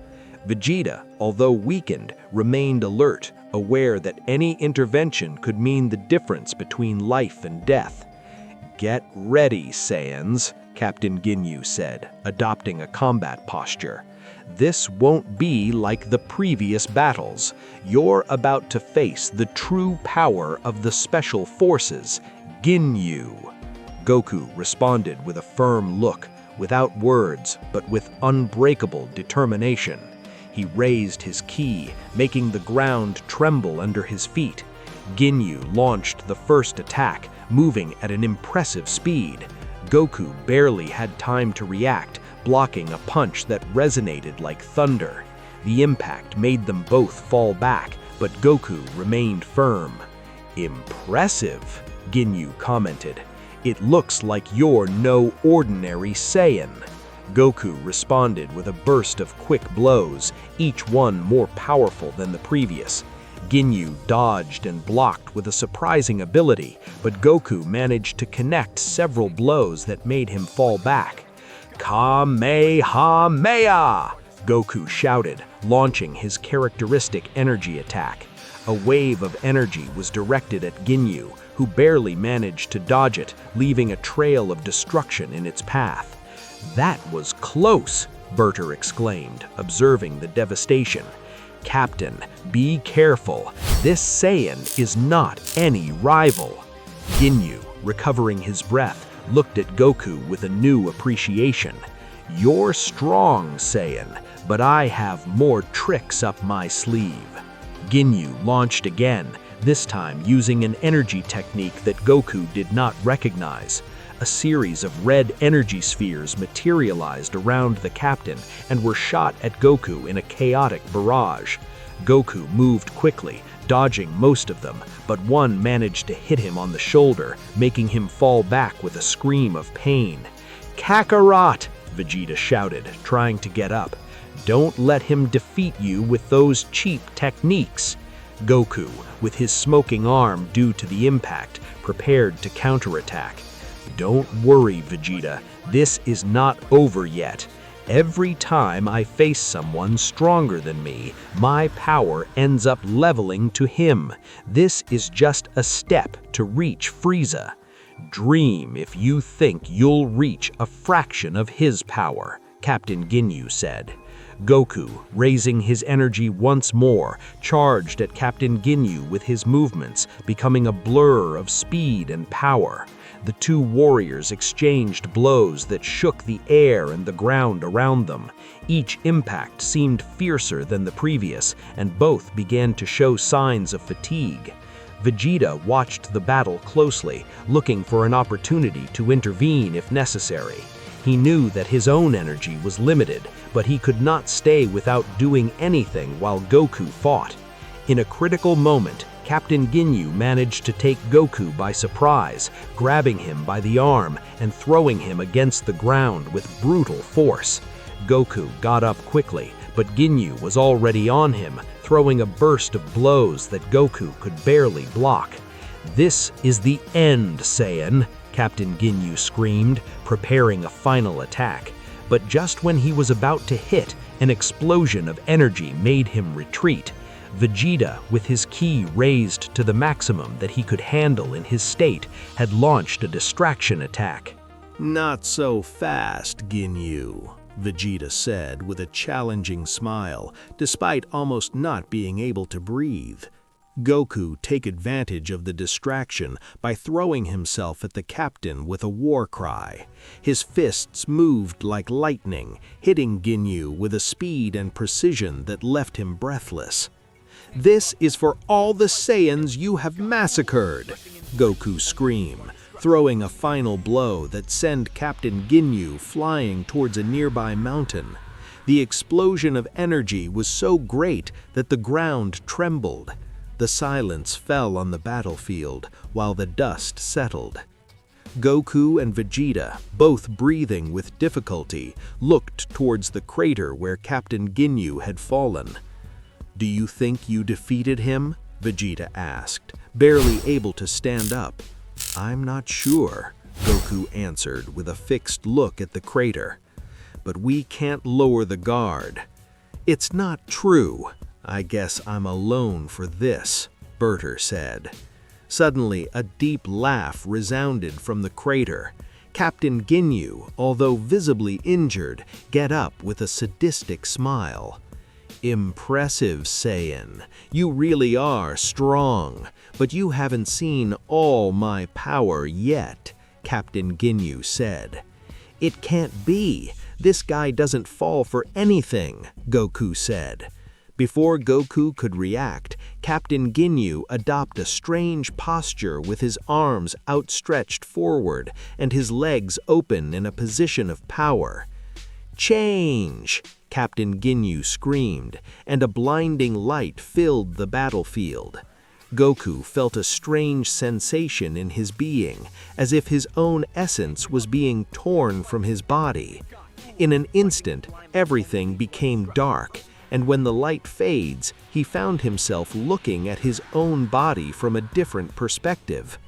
Vegeta, although weakened, remained alert, aware that any intervention could mean the difference between life and death. "Get ready, Saiyans," Captain Ginyu said, adopting a combat posture. "This won't be like the previous battles. You're about to face the true power of the Special Forces, Ginyu." Goku responded with a firm look, without words, but with unbreakable determination. He raised his ki, making the ground tremble under his feet. Ginyu launched the first attack, moving at an impressive speed. Goku barely had time to react, blocking a punch that resonated like thunder. The impact made them both fall back, but Goku remained firm. "Impressive," Ginyu commented. "It looks like you're no ordinary Saiyan." Goku responded with a burst of quick blows, each one more powerful than the previous. Ginyu dodged and blocked with a surprising ability, but Goku managed to connect several blows that made him fall back. "Kamehameha!" Goku shouted, launching his characteristic energy attack. A wave of energy was directed at Ginyu, who barely managed to dodge it, leaving a trail of destruction in its path. "That was close," Berter exclaimed, observing the devastation. "Captain, be careful. This Saiyan is not any rival." Ginyu, recovering his breath, looked at Goku with a new appreciation. "You're strong, Saiyan, but I have more tricks up my sleeve." Ginyu launched again, this time using an energy technique that Goku did not recognize. A series of red energy spheres materialized around the captain and were shot at Goku in a chaotic barrage. Goku moved quickly, dodging most of them, but one managed to hit him on the shoulder, making him fall back with a scream of pain. "Kakarot!" Vegeta shouted, trying to get up. "Don't let him defeat you with those cheap techniques." Goku, with his smoking arm due to the impact, prepared to counterattack. "Don't worry, Vegeta, this is not over yet. Every time I face someone stronger than me, my power ends up leveling to him. This is just a step to reach Frieza. Dream if you think you'll reach a fraction of his power," Captain Ginyu said. Goku, raising his energy once more, charged at Captain Ginyu with his movements, becoming a blur of speed and power. The two warriors exchanged blows that shook the air and the ground around them. Each impact seemed fiercer than the previous, and both began to show signs of fatigue. Vegeta watched the battle closely, looking for an opportunity to intervene if necessary. He knew that his own energy was limited, but he could not stay without doing anything while Goku fought. In a critical moment, Captain Ginyu managed to take Goku by surprise, grabbing him by the arm and throwing him against the ground with brutal force. Goku got up quickly, but Ginyu was already on him, throwing a burst of blows that Goku could barely block. "This is the end, Saiyan," Captain Ginyu screamed, preparing a final attack. But just when he was about to hit, an explosion of energy made him retreat. Vegeta, with his ki raised to the maximum that he could handle in his state, had launched a distraction attack. "Not so fast, Ginyu," Vegeta said with a challenging smile, despite almost not being able to breathe. Goku took advantage of the distraction by throwing himself at the captain with a war cry. His fists moved like lightning, hitting Ginyu with a speed and precision that left him breathless. "This is for all the Saiyans you have massacred!" Goku screamed, throwing a final blow that sent Captain Ginyu flying towards a nearby mountain. The explosion of energy was so great that the ground trembled. The silence fell on the battlefield while the dust settled. Goku and Vegeta, both breathing with difficulty, looked towards the crater where Captain Ginyu had fallen. "Do you think you defeated him?" Vegeta asked, barely able to stand up. "I'm not sure," Goku answered with a fixed look at the crater. "But we can't lower the guard." "It's not true. I guess I'm alone for this," Berter said. Suddenly, a deep laugh resounded from the crater. Captain Ginyu, although visibly injured, got up with a sadistic smile. "Impressive, Saiyan. You really are strong, but you haven't seen all my power yet," Captain Ginyu said. "It can't be. This guy doesn't fall for anything," Goku said. Before Goku could react, Captain Ginyu adopted a strange posture with his arms outstretched forward and his legs open in a position of power. "Change!" Captain Ginyu screamed, and a blinding light filled the battlefield. Goku felt a strange sensation in his being, as if his own essence was being torn from his body. In an instant, everything became dark, and when the light fades, he found himself looking at his own body from a different perspective.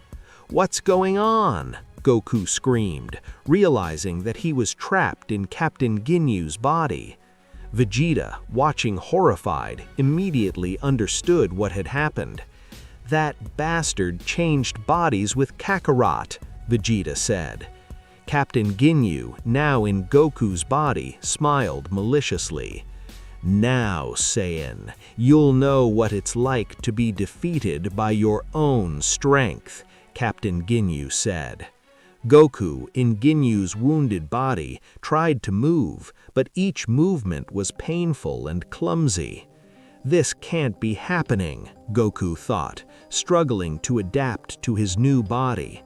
"What's going on?" Goku screamed, realizing that he was trapped in Captain Ginyu's body. Vegeta, watching horrified, immediately understood what had happened. "That bastard changed bodies with Kakarot," Vegeta said. Captain Ginyu, now in Goku's body, smiled maliciously. "Now, Saiyan, you'll know what it's like to be defeated by your own strength," Captain Ginyu said. Goku, in Ginyu's wounded body, tried to move, but each movement was painful and clumsy. "This can't be happening," Goku thought, struggling to adapt to his new body.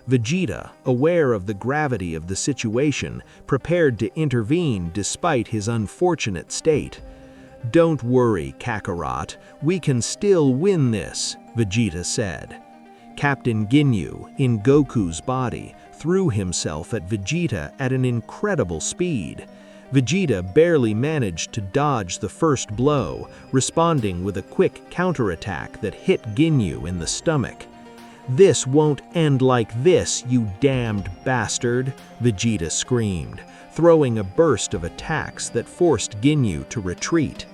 Vegeta, aware of the gravity of the situation, prepared to intervene despite his unfortunate state. "Don't worry, Kakarot, we can still win this," Vegeta said. Captain Ginyu, in Goku's body, threw himself at Vegeta at an incredible speed. Vegeta barely managed to dodge the first blow, responding with a quick counterattack that hit Ginyu in the stomach. "This won't end like this, you damned bastard," Vegeta screamed, throwing a burst of attacks that forced Ginyu to retreat.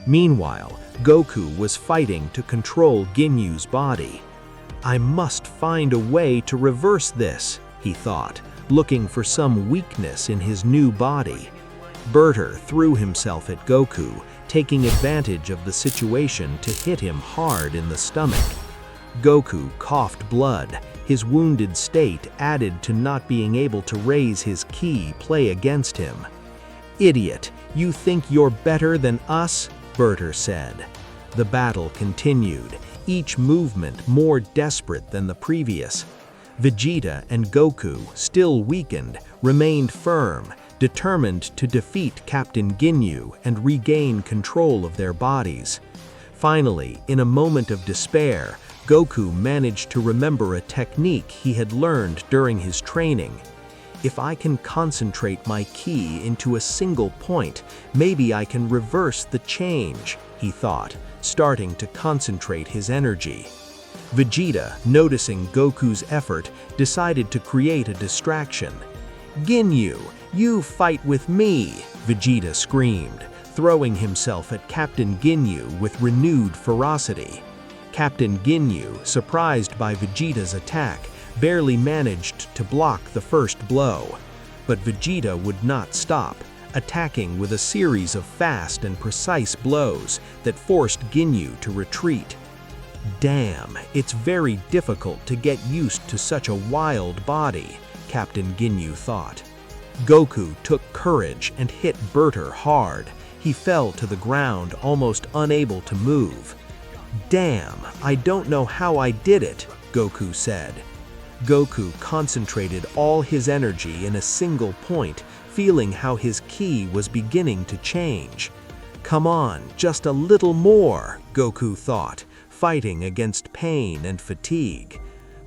Meanwhile, Goku was fighting to control Ginyu's body. "I must find a way to reverse this," he thought, looking for some weakness in his new body. Berter threw himself at Goku, taking advantage of the situation to hit him hard in the stomach. Goku coughed blood. His wounded state added to not being able to raise his ki play against him. "Idiot, you think you're better than us?" Berter said. The battle continued, each movement more desperate than the previous. Vegeta and Goku, still weakened, remained firm, determined to defeat Captain Ginyu and regain control of their bodies. Finally, in a moment of despair, Goku managed to remember a technique he had learned during his training. "If I can concentrate my ki into a single point, maybe I can reverse the change," he thought, starting to concentrate his energy. Vegeta, noticing Goku's effort, decided to create a distraction. "Ginyu, you fight with me!" Vegeta screamed, throwing himself at Captain Ginyu with renewed ferocity. Captain Ginyu, surprised by Vegeta's attack, barely managed to block the first blow. But Vegeta would not stop, attacking with a series of fast and precise blows that forced Ginyu to retreat. "Damn, it's very difficult to get used to such a wild body," Captain Ginyu thought. Goku took courage and hit Berter hard. He fell to the ground, almost unable to move. "Damn, I don't know how I did it," Goku said. Goku concentrated all his energy in a single point, feeling how his ki was beginning to change. "Come on, just a little more," Goku thought, fighting against pain and fatigue.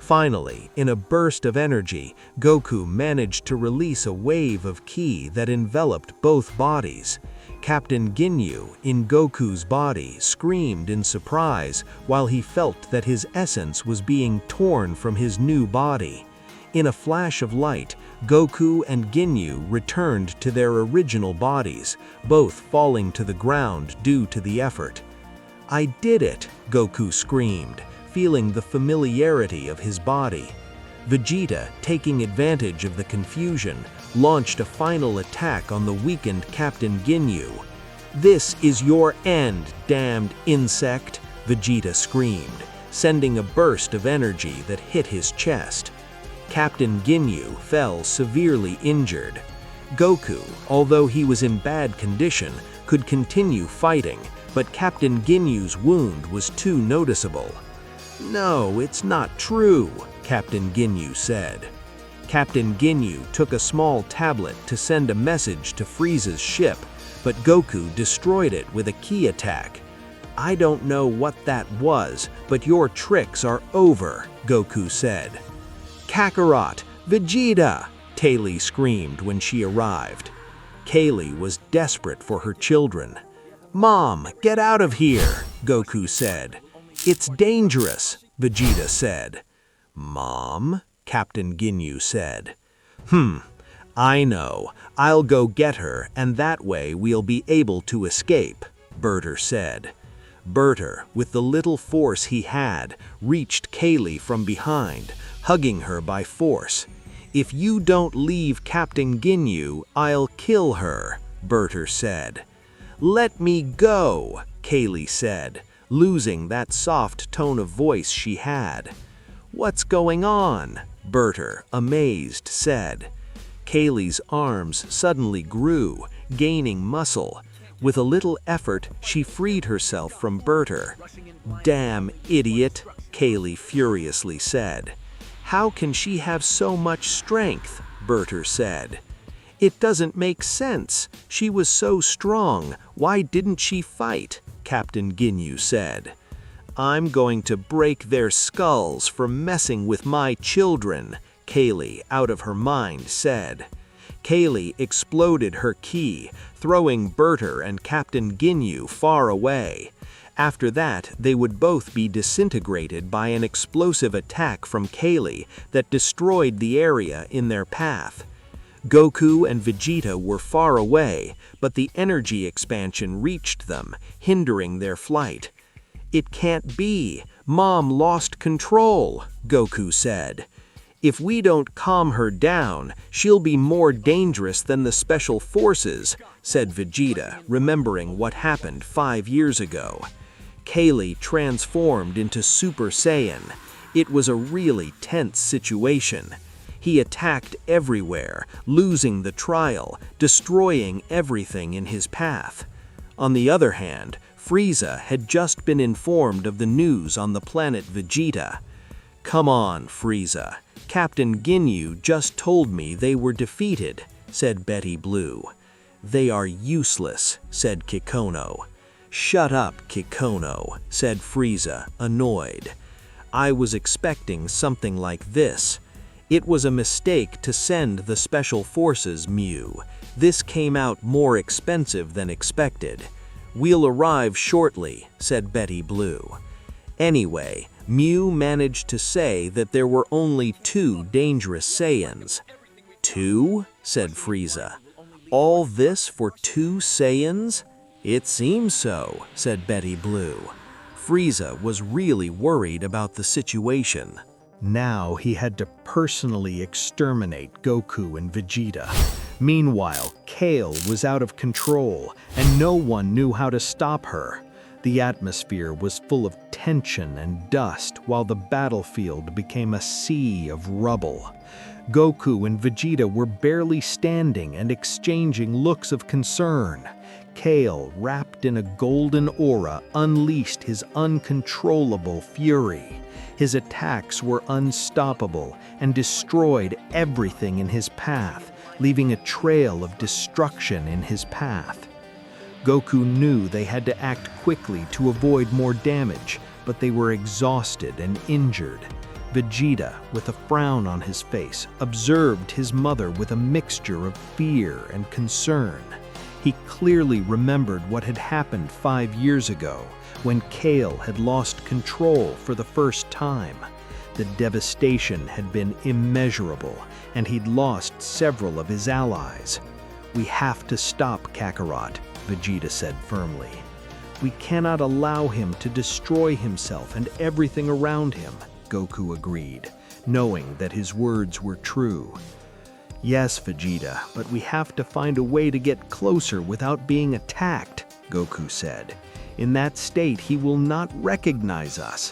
Finally, in a burst of energy, Goku managed to release a wave of ki that enveloped both bodies. Captain Ginyu, in Goku's body, screamed in surprise while he felt that his essence was being torn from his new body. In a flash of light, Goku and Ginyu returned to their original bodies, both falling to the ground due to the effort. "I did it!" Goku screamed, feeling the familiarity of his body. Vegeta, taking advantage of the confusion, launched a final attack on the weakened Captain Ginyu. "This is your end, damned insect!" Vegeta screamed, sending a burst of energy that hit his chest. Captain Ginyu fell severely injured. Goku, although he was in bad condition, could continue fighting, but Captain Ginyu's wound was too noticeable. "No, it's not true," Captain Ginyu said. Captain Ginyu took a small tablet to send a message to Frieza's ship, but Goku destroyed it with a ki attack. "I don't know what that was, but your tricks are over," Goku said. "Kakarot! Vegeta!" Kaylee screamed when she arrived. Kaylee was desperate for her children. "Mom, get out of here!" Goku said. "It's dangerous," Vegeta said. "Mom?" Captain Ginyu said. I know. I'll go get her, and that way we'll be able to escape," Berter said. Berter, with the little force he had, reached Kaylee from behind, hugging her by force. "If you don't leave Captain Ginyu, I'll kill her," Berter said. "Let me go," Kaylee said, losing that soft tone of voice she had. "What's going on?" Berter, amazed, said. Kaylee's arms suddenly grew, gaining muscle. With a little effort, she freed herself from Berter. "Damn idiot," Kaylee furiously said. "How can she have so much strength?" Berter said. "It doesn't make sense. She was so strong. Why didn't she fight?" Captain Ginyu said. "I'm going to break their skulls for messing with my children," Kaylee, out of her mind, said. Kaylee exploded her ki, throwing Berter and Captain Ginyu far away. After that, they would both be disintegrated by an explosive attack from Kaylee that destroyed the area in their path. Goku and Vegeta were far away, but the energy expansion reached them, hindering their flight. "It can't be. Mom lost control," Goku said. "If we don't calm her down, she'll be more dangerous than the special forces," said Vegeta, remembering what happened 5 years ago. Kaylee transformed into Super Saiyan. It was a really tense situation. He attacked everywhere, losing the trial, destroying everything in his path. On the other hand, Frieza had just been informed of the news on the planet Vegeta. "Come on, Frieza. Captain Ginyu just told me they were defeated," said Betty Blue. "They are useless," said Kikono. "Shut up, Kikono," said Frieza, annoyed. "I was expecting something like this. It was a mistake to send the Special Forces, Mew. This came out more expensive than expected. We'll arrive shortly," said Betty Blue. Anyway, Mew managed to say that there were only 2 dangerous Saiyans. "2?" said Frieza. "All this for 2 Saiyans?" "It seems so," said Betty Blue. Frieza was really worried about the situation. Now he had to personally exterminate Goku and Vegeta. Meanwhile, Kale was out of control, and no one knew how to stop her. The atmosphere was full of tension and dust, while the battlefield became a sea of rubble. Goku and Vegeta were barely standing and exchanging looks of concern. Kale, wrapped in a golden aura, unleashed his uncontrollable fury. His attacks were unstoppable and destroyed everything in his path, leaving a trail of destruction in his path. Goku knew they had to act quickly to avoid more damage, but they were exhausted and injured. Vegeta, with a frown on his face, observed his mother with a mixture of fear and concern. He clearly remembered what had happened 5 years ago, when Kale had lost control for the first time. The devastation had been immeasurable, and he'd lost several of his allies. "We have to stop Kakarot," Vegeta said firmly. "We cannot allow him to destroy himself and everything around him," Goku agreed, knowing that his words were true. "Yes, Vegeta, but we have to find a way to get closer without being attacked," Goku said. "In that state, he will not recognize us."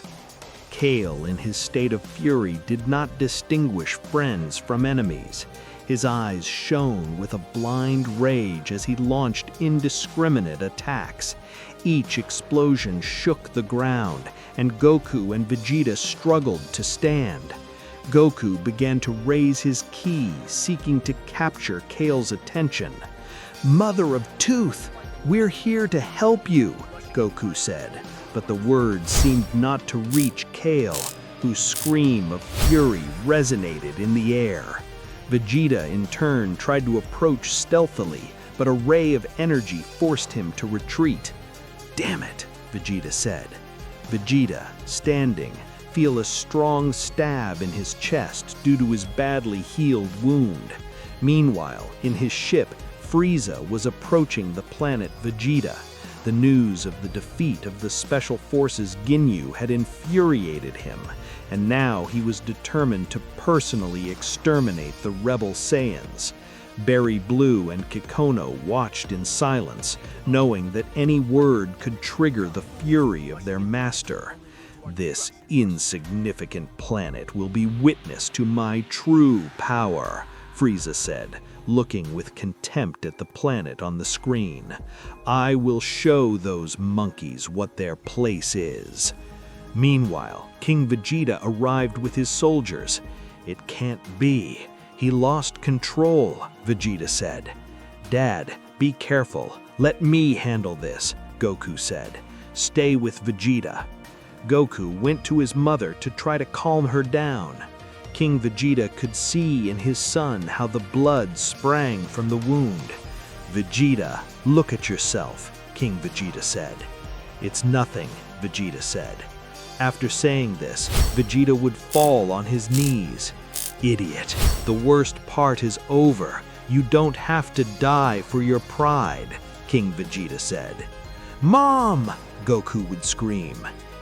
Kale, in his state of fury, did not distinguish friends from enemies. His eyes shone with a blind rage as he launched indiscriminate attacks. Each explosion shook the ground, and Goku and Vegeta struggled to stand. Goku began to raise his ki, seeking to capture Kale's attention. "Mother of Tooth, we're here to help you," Goku said, but the words seemed not to reach Kale, whose scream of fury resonated in the air. Vegeta, in turn, tried to approach stealthily, but a ray of energy forced him to retreat. "Damn it," Vegeta said. Vegeta, standing, felt a strong stab in his chest due to his badly healed wound. Meanwhile, in his ship, Frieza was approaching the planet Vegeta. The news of the defeat of the Special Forces Ginyu had infuriated him, and now he was determined to personally exterminate the rebel Saiyans. Berry Blue and Kikono watched in silence, knowing that any word could trigger the fury of their master. "This insignificant planet will be witness to my true power," Frieza said, looking with contempt at the planet on the screen. "I will show those monkeys what their place is." Meanwhile, King Vegeta arrived with his soldiers. "It can't be. He lost control," Vegeta said. "Dad, be careful. Let me handle this," Goku said. "Stay with Vegeta." Goku went to his mother to try to calm her down. King Vegeta could see in his son how the blood sprang from the wound. "Vegeta, look at yourself," King Vegeta said. "It's nothing," Vegeta said. After saying this, Vegeta would fall on his knees. "Idiot, the worst part is over. You don't have to die for your pride," King Vegeta said. "Mom!" Goku would scream.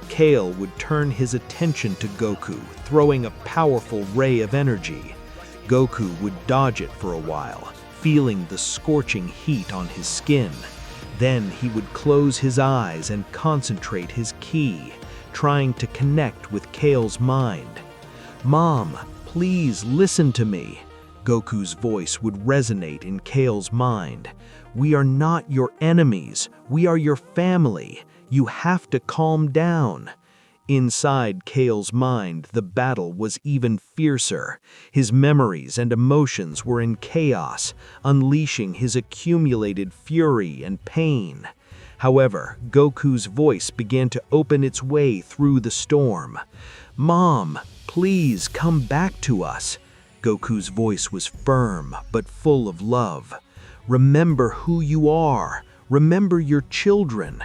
Kale would turn his attention to Goku, throwing a powerful ray of energy. Goku would dodge it for a while, feeling the scorching heat on his skin. Then he would close his eyes and concentrate his ki, trying to connect with Kale's mind. "Mom, please listen to me." Goku's voice would resonate in Kale's mind. "We are not your enemies. We are your family. You have to calm down." Inside Kale's mind, the battle was even fiercer. His memories and emotions were in chaos, unleashing his accumulated fury and pain. However, Goku's voice began to open its way through the storm. "Mom, please come back to us." Goku's voice was firm, but full of love. "Remember who you are. Remember your children."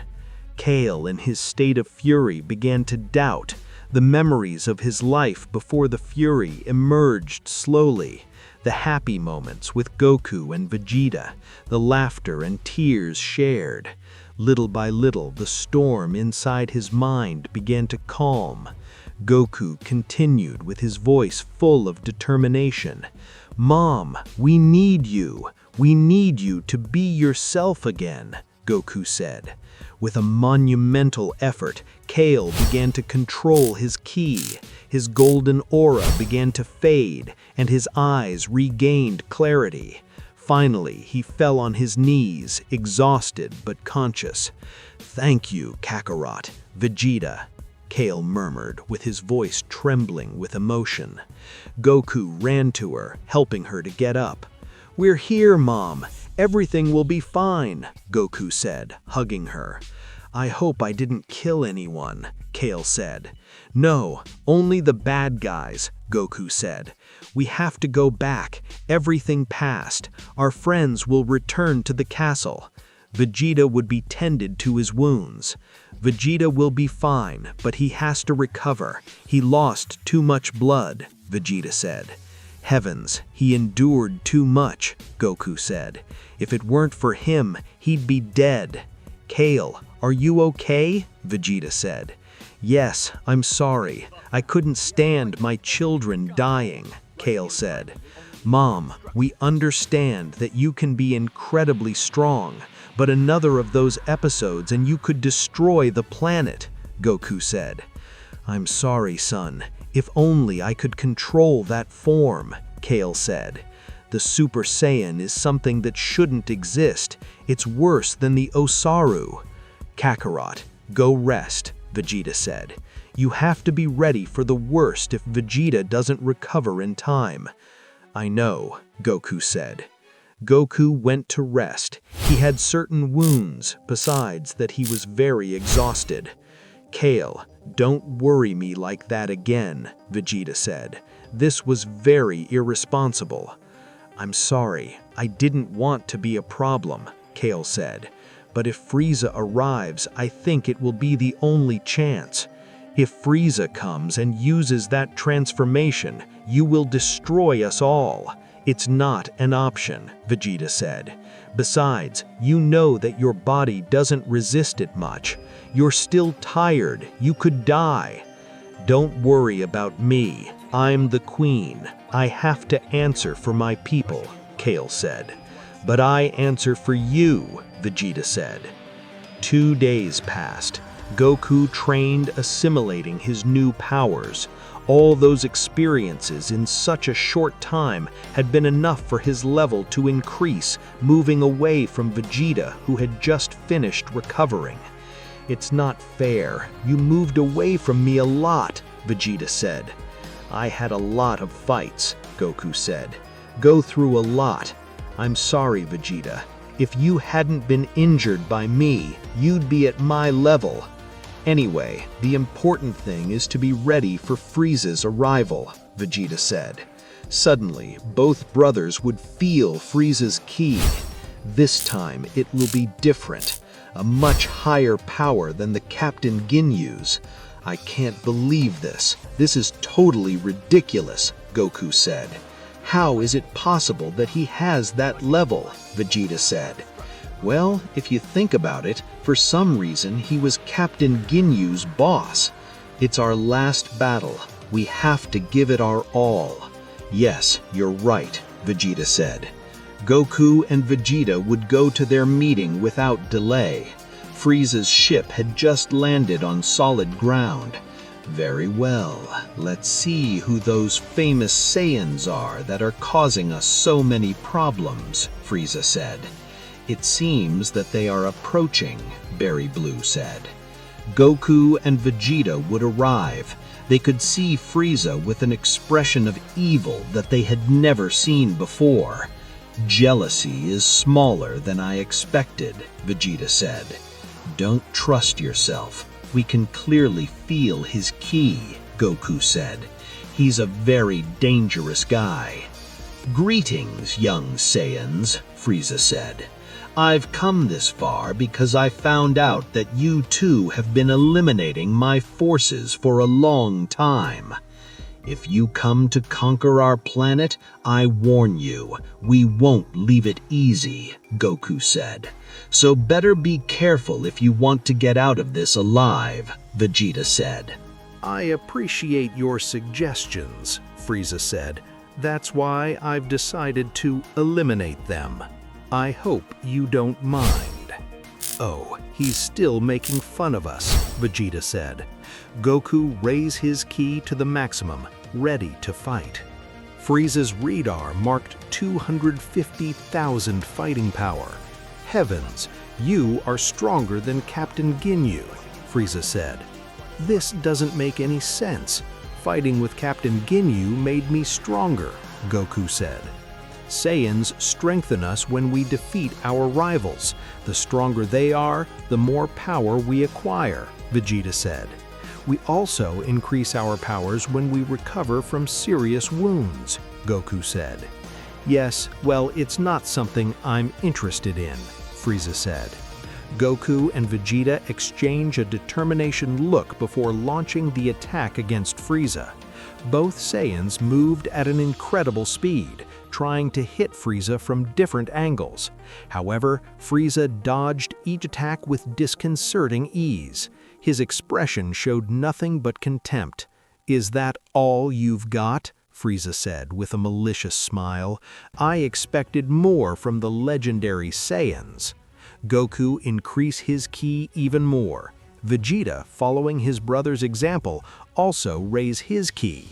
Kale, in his state of fury, began to doubt. The memories of his life before the fury emerged slowly. The happy moments with Goku and Vegeta, the laughter and tears shared. Little by little, the storm inside his mind began to calm. Goku continued with his voice full of determination. "Mom, we need you. We need you to be yourself again," Goku said. With a monumental effort, Kale began to control his ki. His golden aura began to fade, and his eyes regained clarity. Finally, he fell on his knees, exhausted but conscious. "Thank you, Kakarot, Vegeta," Kale murmured, with his voice trembling with emotion. Goku ran to her, helping her to get up. "We're here, Mom. Everything will be fine," Goku said, hugging her. I hope I didn't kill anyone, Kale said. No, only the bad guys, Goku said. We have to go back. Everything passed. Our friends will return to the castle. Vegeta would be tended to his wounds. Vegeta will be fine, but he has to recover. He lost too much blood, Vegeta said. Heavens, he endured too much, Goku said. If it weren't for him, he'd be dead. Kale, are you okay? Vegeta said. Yes, I'm sorry. I couldn't stand my children dying, Kale said. Mom, we understand that you can be incredibly strong, but another of those episodes and you could destroy the planet, Goku said. I'm sorry, son. If only I could control that form, Kale said. The Super Saiyan is something that shouldn't exist. It's worse than the Osaru. Kakarot, go rest, Vegeta said. You have to be ready for the worst if Vegeta doesn't recover in time. I know, Goku said. Goku went to rest. He had certain wounds, besides that he was very exhausted. Kale, don't worry me like that again, Vegeta said. This was very irresponsible. I'm sorry, I didn't want to be a problem, Kale said. But if Frieza arrives, I think it will be the only chance. If Frieza comes and uses that transformation, you will destroy us all. It's not an option, Vegeta said. Besides, you know that your body doesn't resist it much. You're still tired. You could die. Don't worry about me. I'm the queen. I have to answer for my people, Kale said. But I answer for you, Vegeta said. 2 days passed. Goku trained assimilating his new powers. All those experiences in such a short time had been enough for his level to increase, moving away from Vegeta, who had just finished recovering. It's not fair. You moved away from me a lot, Vegeta said. I had a lot of fights, Goku said. Go through a lot. I'm sorry, Vegeta. If you hadn't been injured by me, you'd be at my level. Anyway, the important thing is to be ready for Frieza's arrival, Vegeta said. Suddenly, both brothers would feel Frieza's ki. This time, it will be different. A much higher power than the Captain Ginyu's. I can't believe this. This is totally ridiculous, Goku said. How is it possible that he has that level? Vegeta said. Well, if you think about it, for some reason he was Captain Ginyu's boss. It's our last battle. We have to give it our all. Yes, you're right, Vegeta said. Goku and Vegeta would go to their meeting without delay. Frieza's ship had just landed on solid ground. Very well, let's see who those famous Saiyans are that are causing us so many problems, Frieza said. It seems that they are approaching, Berry Blue said. Goku and Vegeta would arrive. They could see Frieza with an expression of evil that they had never seen before. Jealousy is smaller than I expected, Vegeta said. Don't trust yourself. We can clearly feel his ki, Goku said. He's a very dangerous guy. Greetings, young Saiyans, Frieza said. I've come this far because I found out that you two have been eliminating my forces for a long time. If you come to conquer our planet, I warn you, we won't leave it easy, Goku said. So better be careful if you want to get out of this alive, Vegeta said. I appreciate your suggestions, Frieza said. That's why I've decided to eliminate them. I hope you don't mind. Oh, he's still making fun of us, Vegeta said. Goku raised his ki to the maximum, ready to fight. Frieza's radar marked 250,000 fighting power. Heavens, you are stronger than Captain Ginyu, Frieza said. This doesn't make any sense. Fighting with Captain Ginyu made me stronger, Goku said. Saiyans strengthen us when we defeat our rivals. The stronger they are, the more power we acquire, Vegeta said. We also increase our powers when we recover from serious wounds, Goku said. Yes, well, it's not something I'm interested in, Frieza said. Goku and Vegeta exchange a determination look before launching the attack against Frieza. Both Saiyans moved at an incredible speed, trying to hit Frieza from different angles. However, Frieza dodged each attack with disconcerting ease. His expression showed nothing but contempt. "Is that all you've got?" Frieza said with a malicious smile. "I expected more from the legendary Saiyans." Goku increased his ki even more. Vegeta, following his brother's example, also raised his ki.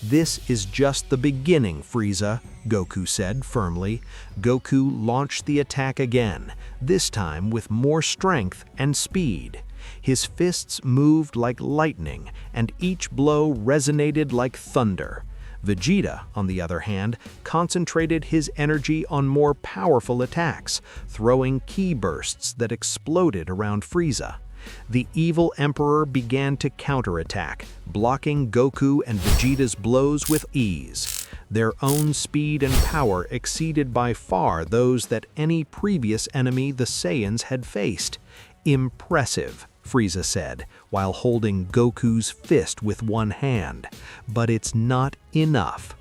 "This is just the beginning, Frieza," Goku said firmly. Goku launched the attack again, this time with more strength and speed. His fists moved like lightning, and each blow resonated like thunder. Vegeta, on the other hand, concentrated his energy on more powerful attacks, throwing ki bursts that exploded around Frieza. The evil Emperor began to counterattack, blocking Goku and Vegeta's blows with ease. Their own speed and power exceeded by far those that any previous enemy the Saiyans had faced. "Impressive," Frieza said, while holding Goku's fist with one hand. "But it's not enough."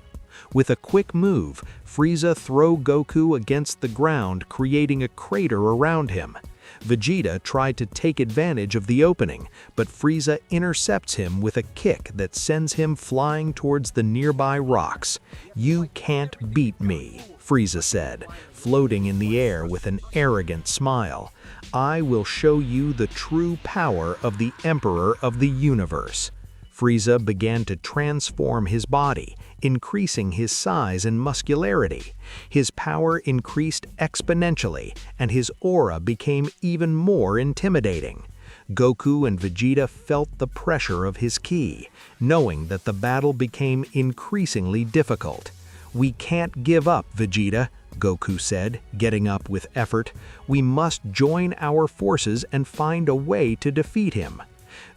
With a quick move, Frieza threw Goku against the ground, creating a crater around him. Vegeta tried to take advantage of the opening, but Frieza intercepts him with a kick that sends him flying towards the nearby rocks. "You can't beat me," Frieza said, floating in the air with an arrogant smile. "I will show you the true power of the Emperor of the Universe." Frieza began to transform his body, increasing his size and muscularity. His power increased exponentially, and his aura became even more intimidating. Goku and Vegeta felt the pressure of his ki, knowing that the battle became increasingly difficult. "We can't give up, Vegeta," Goku said, getting up with effort. "We must join our forces and find a way to defeat him."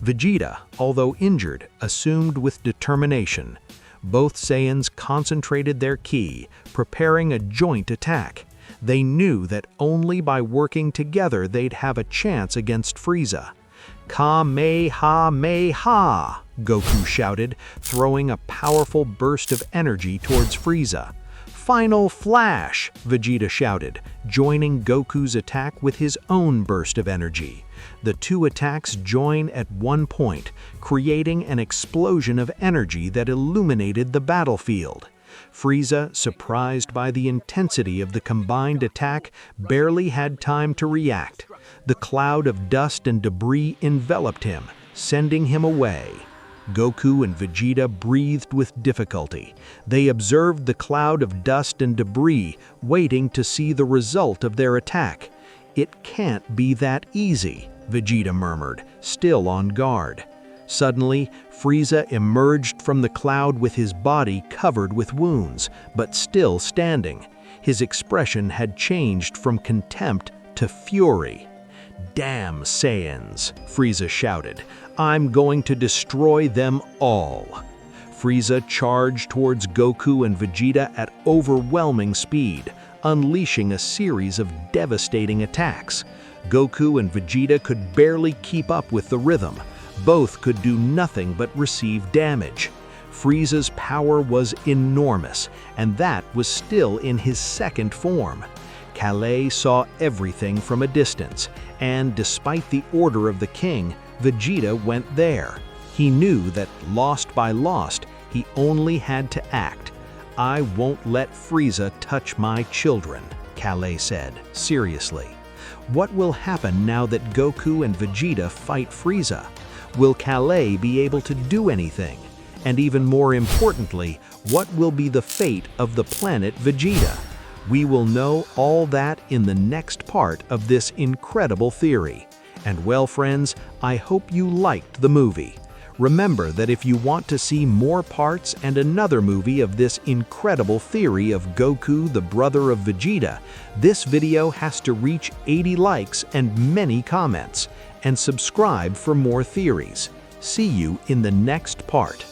Vegeta, although injured, assumed with determination. Both Saiyans concentrated their ki, preparing a joint attack. They knew that only by working together they'd have a chance against Frieza. "Kamehameha!" Goku shouted, throwing a powerful burst of energy towards Frieza. "Final Flash!" Vegeta shouted, joining Goku's attack with his own burst of energy. The two attacks join at one point, creating an explosion of energy that illuminated the battlefield. Frieza, surprised by the intensity of the combined attack, barely had time to react. The cloud of dust and debris enveloped him, sending him away. Goku and Vegeta breathed with difficulty. They observed the cloud of dust and debris, waiting to see the result of their attack. "It can't be that easy," Vegeta murmured, still on guard. Suddenly, Frieza emerged from the cloud with his body covered with wounds, but still standing. His expression had changed from contempt to fury. "Damn Saiyans!" Frieza shouted. "I'm going to destroy them all." Frieza charged towards Goku and Vegeta at overwhelming speed, unleashing a series of devastating attacks. Goku and Vegeta could barely keep up with the rhythm. Both could do nothing but receive damage. Frieza's power was enormous, and that was still in his second form. Calais saw everything from a distance, and despite the order of the king, Vegeta went there. He knew that, lost by lost, he only had to act. "I won't let Frieza touch my children," Calais said, seriously. What will happen now that Goku and Vegeta fight Frieza? Will Calais be able to do anything? And even more importantly, what will be the fate of the planet Vegeta? We will know all that in the next part of this incredible theory. And well, friends, I hope you liked the movie. Remember that if you want to see more parts and another movie of this incredible theory of Goku, the brother of Vegeta, this video has to reach 80 likes and many comments. And subscribe for more theories. See you in the next part.